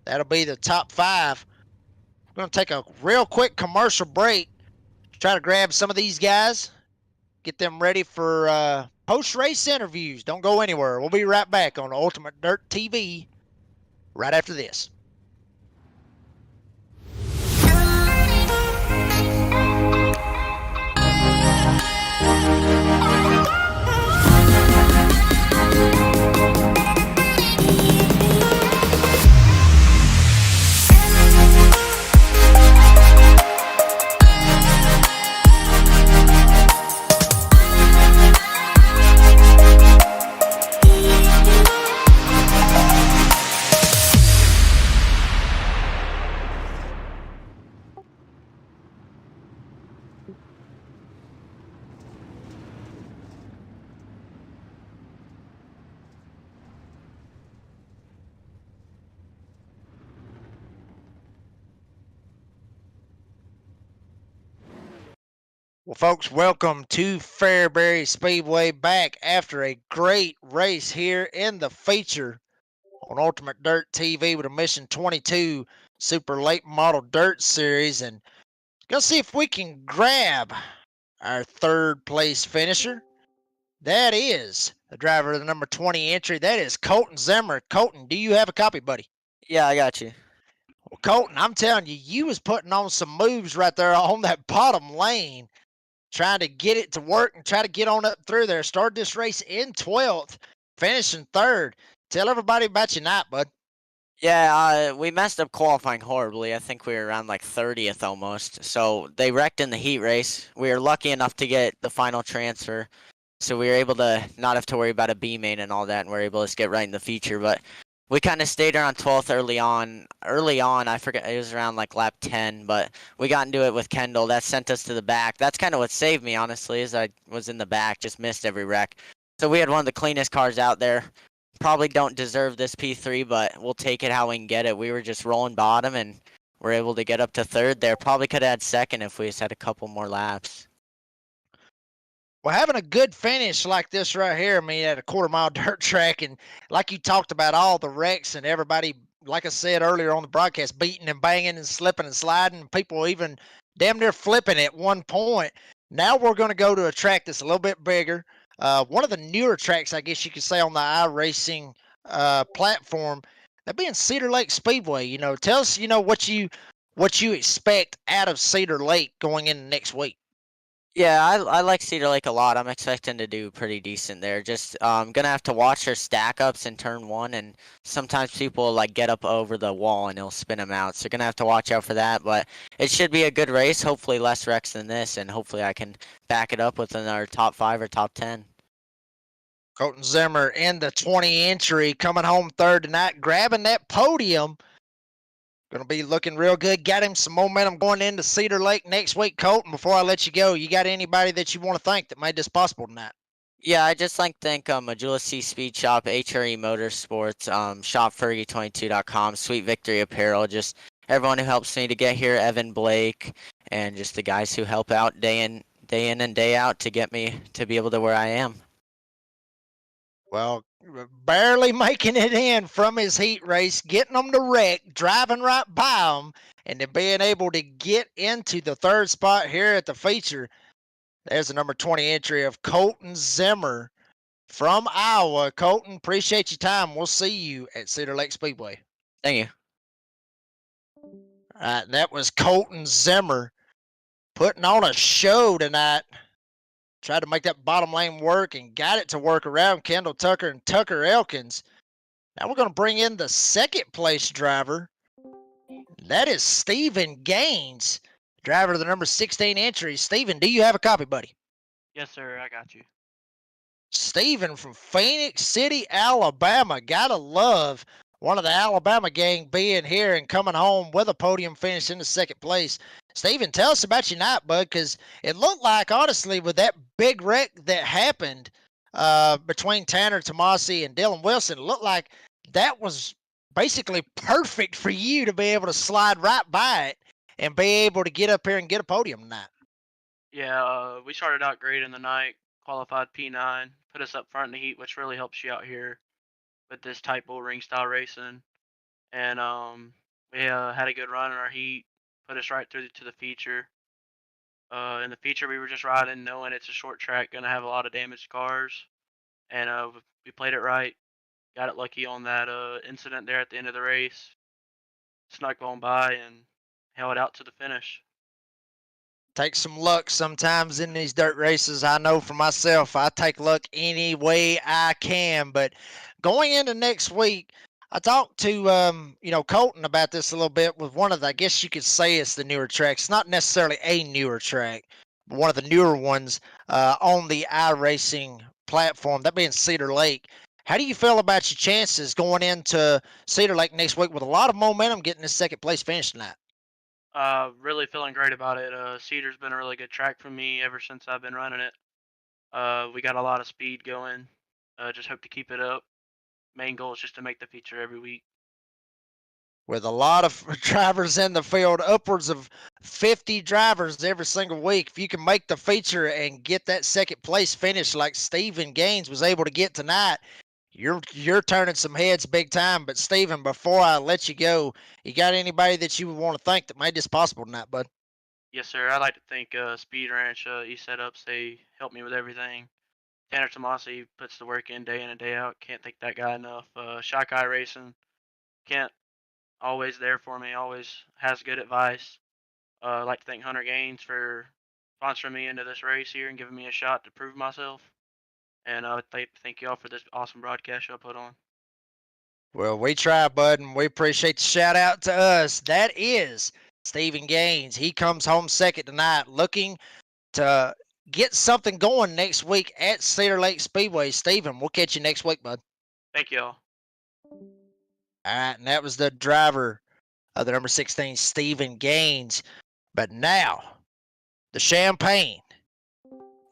That'll be the top five. We're going to take a real quick commercial break. Try to grab some of these guys, get them ready for post-race interviews. Don't go anywhere. We'll be right back on Ultimate Dirt TV right after this. Well, folks, welcome to Fairbury Speedway, back after a great race here in the feature on Ultimate Dirt TV with a Mission 22 Super Late Model Dirt Series. And gonna see if we can grab our third place finisher. That is the driver of the number 20 entry. That is Colton Zimmer. Colton, do you have a copy, buddy? Yeah, I got you. Well, Colton, I'm telling you, you was putting on some moves right there on that bottom lane, trying to get it to work and try to get on up through there. Started this race in 12th, finishing third. Tell everybody about your night, bud. Yeah, we messed up qualifying horribly. I think we were around like 30th almost. So they wrecked in the heat race. We were lucky enough to get the final transfer. So we were able to not have to worry about a B main and all that, and we are able to get right in the feature. But we kind of stayed around 12th early on. I forget, it was around like lap 10, but we got into it with Kendall. That sent us to the back. That's kind of what saved me, honestly, is I was in the back, just missed every wreck. So we had one of the cleanest cars out there. Probably don't deserve this P3, but we'll take it how we can get it. We were just rolling bottom, and we're able to get up to third there. Probably could have had second if we just had a couple more laps. Well, having a good finish like this right here, I mean, at a quarter-mile dirt track, and like you talked about, all the wrecks and everybody, like I said earlier on the broadcast, beating and banging and slipping and sliding, people even damn near flipping at one point. Now we're going to go to a track that's a little bit bigger. One of the newer tracks, I guess you could say, on the iRacing platform, that being Cedar Lake Speedway. You know, tell us, what you expect out of Cedar Lake going into next week. Yeah, I like Cedar Lake a lot. I'm expecting to do pretty decent there. Just gonna have to watch their stack ups in turn one, and sometimes people like get up over the wall and it'll spin them out. So gonna have to watch out for that. But it should be a good race. Hopefully less wrecks than this, and hopefully I can back it up with another top 5 or top 10. Colton Zimmer in the 20 entry, coming home third tonight, grabbing that podium. Going to be looking real good. Got him some momentum going into Cedar Lake next week. Colton, before I let you go, you got anybody that you want to thank that made this possible tonight? Yeah, I just like to thank Majula C Speed Shop, HRE Motorsports, shopfergie22.com, Sweet Victory Apparel, just everyone who helps me to get here, Evan Blake, and just the guys who help out day in and day out to get me to be able to where I am. Well, barely making it in from his heat race, getting them to wreck, driving right by them, and then being able to get into the third spot here at the feature. There's the number 20 entry of Colton Zimmer from Iowa. Colton, appreciate your time. We'll see you at Cedar Lake Speedway. Thank you. All right, that was Colton Zimmer putting on a show tonight. Tried to make that bottom lane work and got it to work around Kendall Tucker and Tucker Elkins. Now we're going to bring in the second place driver. That is Stephen Gaines, driver of the number 16 entry. Stephen, do you have a copy, buddy? Yes, sir. I got you. Stephen from Phoenix City, Alabama. Gotta love one of the Alabama gang being here and coming home with a podium finish in the second place. Stephen, tell us about your night, bud, because it looked like, honestly, with that big wreck that happened, between Tanner Tomasi and Dylan Wilson. It looked like that was basically perfect for you to be able to slide right by it and be able to get up here and get a podium tonight. Yeah, we started out great in the night, qualified P9, put us up front in the heat, which really helps you out here with this type bull ring style racing. And we had a good run in our heat, put us right through to the feature. In the feature, we were just riding, knowing it's a short track, gonna have a lot of damaged cars, and we played it right. Got it lucky on that incident there at the end of the race. Snuck on by and held out to the finish. Take some luck sometimes in these dirt races. I know for myself, I take luck any way I can. But going into next week, I talked to Colton about this a little bit with one of the, I guess you could say it's the newer tracks. It's not necessarily a newer track, but one of the newer ones on the iRacing platform, that being Cedar Lake. How do you feel about your chances going into Cedar Lake next week with a lot of momentum getting this second place finish tonight? Really feeling great about it. Cedar's been a really good track for me ever since I've been running it. We got a lot of speed going. Just hope to keep it up. Main goal is just to make the feature every week. With a lot of drivers in the field, upwards of 50 drivers every single week. If you can make the feature and get that second place finish like Stephen Gaines was able to get tonight, you're turning some heads big time. But Stephen, before I let you go, you got anybody that you would want to thank that made this possible tonight, bud? Yes, sir. I'd like to thank Speed Ranch, E-Setups. They helped me with everything. Tanner Tomasi puts the work in and day out. Can't thank that guy enough. Shock iRacing, can't always there for me. Always has good advice. I'd like to thank Hunter Gaines for sponsoring me into this race here and giving me a shot to prove myself. And I would thank you all for this awesome broadcast y'all put on. Well, we try, bud, and we appreciate the shout out to us. That is Stephen Gaines. He comes home second tonight, looking to get something going next week at Cedar Lake Speedway. Stephen, we'll catch you next week, bud. Thank y'all. All right, and that was the driver of the number 16, Stephen Gaines. But now, the champagne,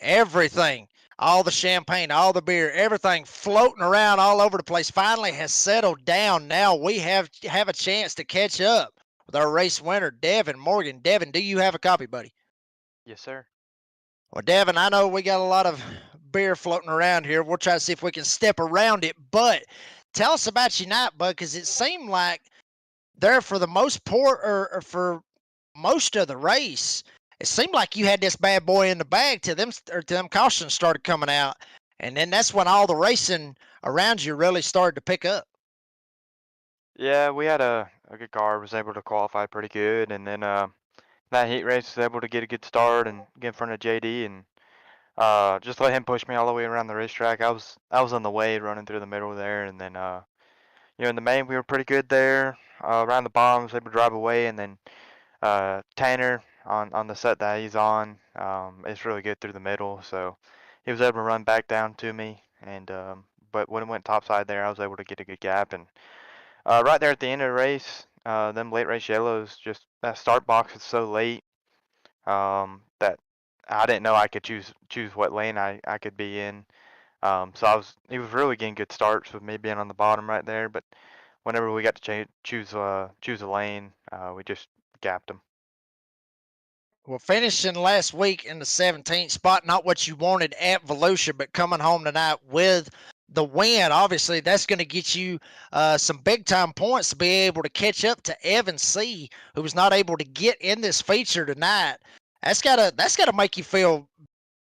everything, all the champagne, all the beer, everything floating around all over the place finally has settled down. Now we have a chance to catch up with our race winner, Devin Morgan. Devin, do you have a copy, buddy? Yes, sir. Well, Devin, I know we got a lot of beer floating around here. We'll try to see if we can step around it. But tell us about your night, bud, because it seemed like there for the most part, or for most of the race, it seemed like you had this bad boy in the bag till them cautions started coming out, and then that's when all the racing around you really started to pick up. Yeah, we had a good car. Was able to qualify pretty good, and then that heat race was able to get a good start and get in front of JD and just let him push me all the way around the racetrack. I was on the way running through the middle there, and then in the main we were pretty good there. Around the bottom, was able to drive away, and then Tanner on the set that he's on, is really good through the middle, so he was able to run back down to me, and but when it went topside there, I was able to get a good gap, and right there at the end of the race, them late race yellows, just that start box is so late, that I didn't know I could choose what lane I could be in. So he was really getting good starts with me being on the bottom right there, but whenever we got to choose a lane, we just gapped him. Well, finishing last week in the 17th spot, not what you wanted at Volusia, but coming home tonight with the win, obviously that's going to get you some big time points to be able to catch up to Evan C., who was not able to get in this feature tonight. That's gotta make you feel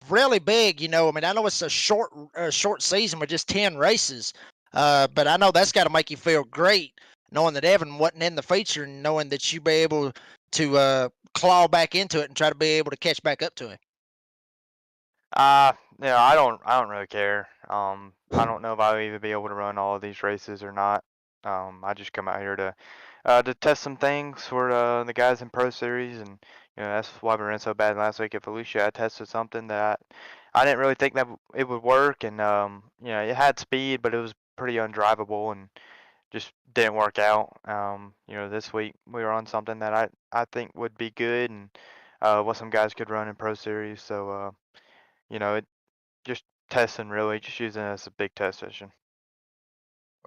really big. I mean, I know it's a short season with just 10 races, but I know that's got to make you feel great knowing that Evan wasn't in the feature and knowing that you be able to claw back into it and try to be able to catch back up to him. I don't really care. I don't know if I'll even be able to run all of these races or not. I just come out here to test some things for the guys in Pro Series, and that's why we ran so bad last week at Volusia. I tested something that I didn't really think that it would work, and it had speed, but it was pretty undrivable and just didn't work out. This week we were on something that I think would be good, and what some guys could run in Pro Series. So it just testing really, just using it as a big test session.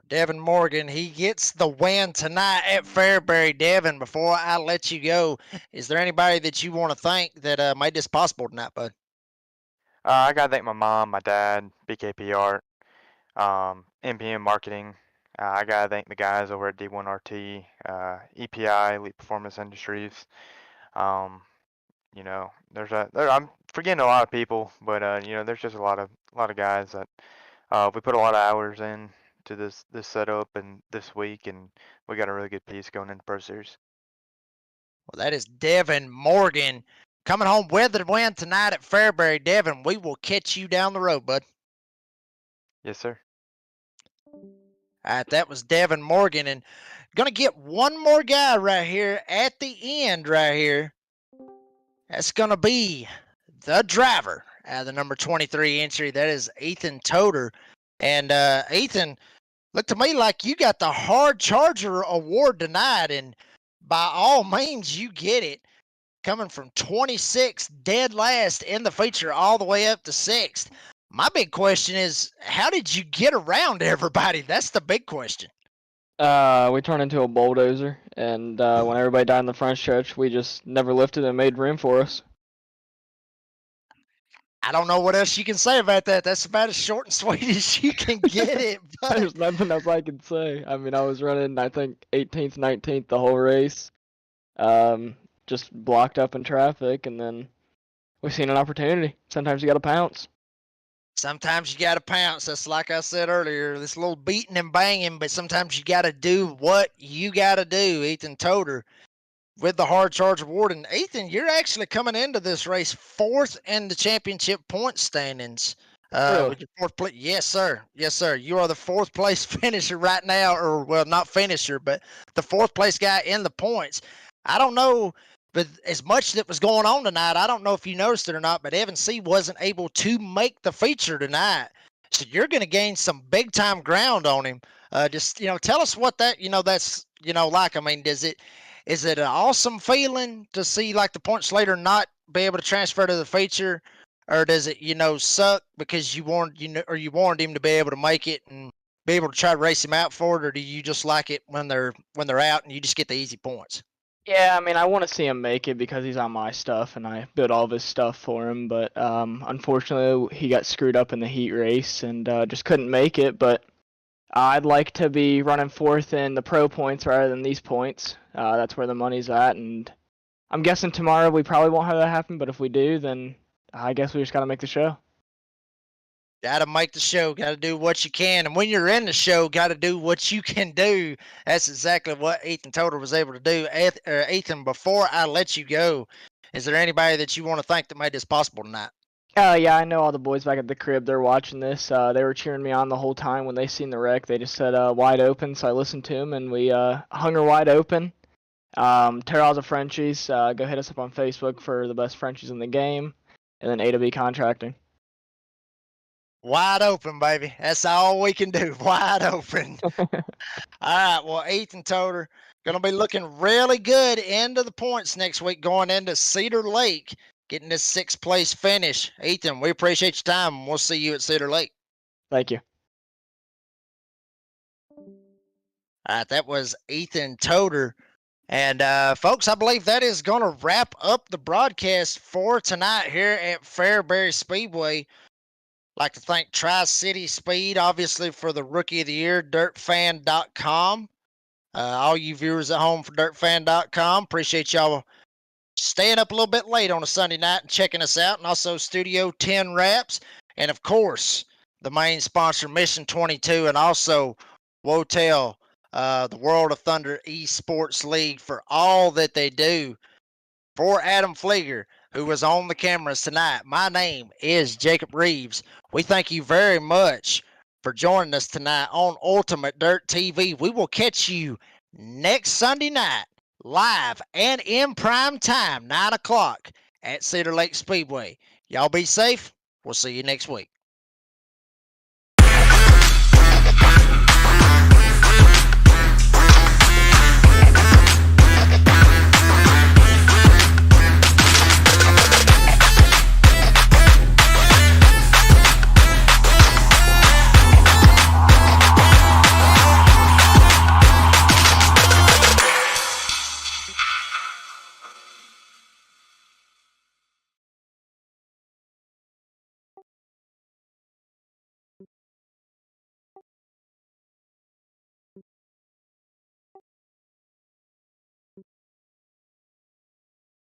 Devin Morgan, he gets the win tonight at Fairbury. Devin, before I let you go, is there anybody that you want to thank that made this possible tonight, bud? I gotta thank my mom, my dad, BKP Art, MPM Marketing. I gotta thank the guys over at D1RT, EPI, Elite Performance Industries. You know, I'm forgetting a lot of people, but you know, there's just a lot of guys that we put a lot of hours in to this setup and this week, and we got a really good piece going into Pro Series. Well, that is Devin Morgan coming home with the win tonight at Fairbury. Devin, we will catch you down the road, bud. Yes, sir. All right, that was Devin Morgan, and gonna get one more guy right here at the end right here. That's gonna be the driver out of the number 23 entry. That is Ethan Toder. And Ethan, looked to me like you got the hard charger award tonight, and by all means, you get it. Coming from 26 dead last in the feature all the way up to 6th. My big question is, how did you get around everybody? That's the big question. We turned into a bulldozer, and when everybody died in the front stretch, we just never lifted and made room for us. I don't know what else you can say about that. That's about as short and sweet as you can get it. But There's nothing else I can say. I mean, I was running, I think, 18th, 19th the whole race. Just blocked up in traffic, and then we seen an opportunity. Sometimes you got to pounce. sometimes you got to pounce. That's like I said earlier, this little beating and banging, but sometimes you got to do what you got to do. Ethan Toder with the hard charge award. And Ethan, you're actually coming into this race 4th in the championship point standings. Really? With your 4th place. Yes, sir. Yes, sir. You are the 4th place finisher right now, or well, not finisher, but the 4th place guy in the points. I don't know, but as much that was going on tonight, I don't know if you noticed it or not, but Evan C. wasn't able to make the feature tonight. So you're going to gain some big time ground on him. Just, tell us what that, that's, like. I mean, is it an awesome feeling to see like the points later not be able to transfer to the feature, or does it, suck because you wanted him to be able to make it and be able to try to race him out for it, or do you just like it when they're out and you just get the easy points? Yeah, I mean, I want to see him make it because he's on my stuff, and I built all of his stuff for him. But unfortunately, he got screwed up in the heat race and just couldn't make it. But I'd like to be running 4th in the pro points rather than these points. That's where the money's at, and I'm guessing tomorrow we probably won't have that happen. But if we do, then I guess we just got to make the show. Got to make the show. Got to do what you can. And when you're in the show, got to do what you can do. That's exactly what Ethan Toder was able to do. Ethan, before I let you go, is there anybody that you want to thank that made this possible tonight? Yeah, I know all the boys back at the crib. They're watching this. They were cheering me on the whole time when they seen the wreck. They just said wide open, so I listened to them, and we hung her wide open. Terrell's of Frenchies. Go hit us up on Facebook for the best Frenchies in the game. And then A2B Contracting. Wide open, baby. That's all we can do. Wide open. All right. Well, Ethan Toder going to be looking really good into the points next week, going into Cedar Lake, getting this 6th place finish. Ethan, we appreciate your time, and we'll see you at Cedar Lake. Thank you. All right. That was Ethan Toder. And folks, I believe that is going to wrap up the broadcast for tonight here at Fairbury Speedway. Like to thank Tri-City Speed, obviously, for the Rookie of the Year, DirtFan.com. All you viewers at home for DirtFan.com, appreciate y'all staying up a little bit late on a Sunday night and checking us out. And also Studio 10 Wraps. And, of course, the main sponsor, Mi22ion, and also Wotel, the World of Thunder Esports League, for all that they do. For Adam Flieger, who was on the cameras tonight, my name is Jacob Reeves. We thank you very much for joining us tonight on Ultimate Dirt TV. We will catch you next Sunday night, live and in prime time, 9 o'clock at Cedar Lake Speedway. Y'all be safe. We'll see you next week.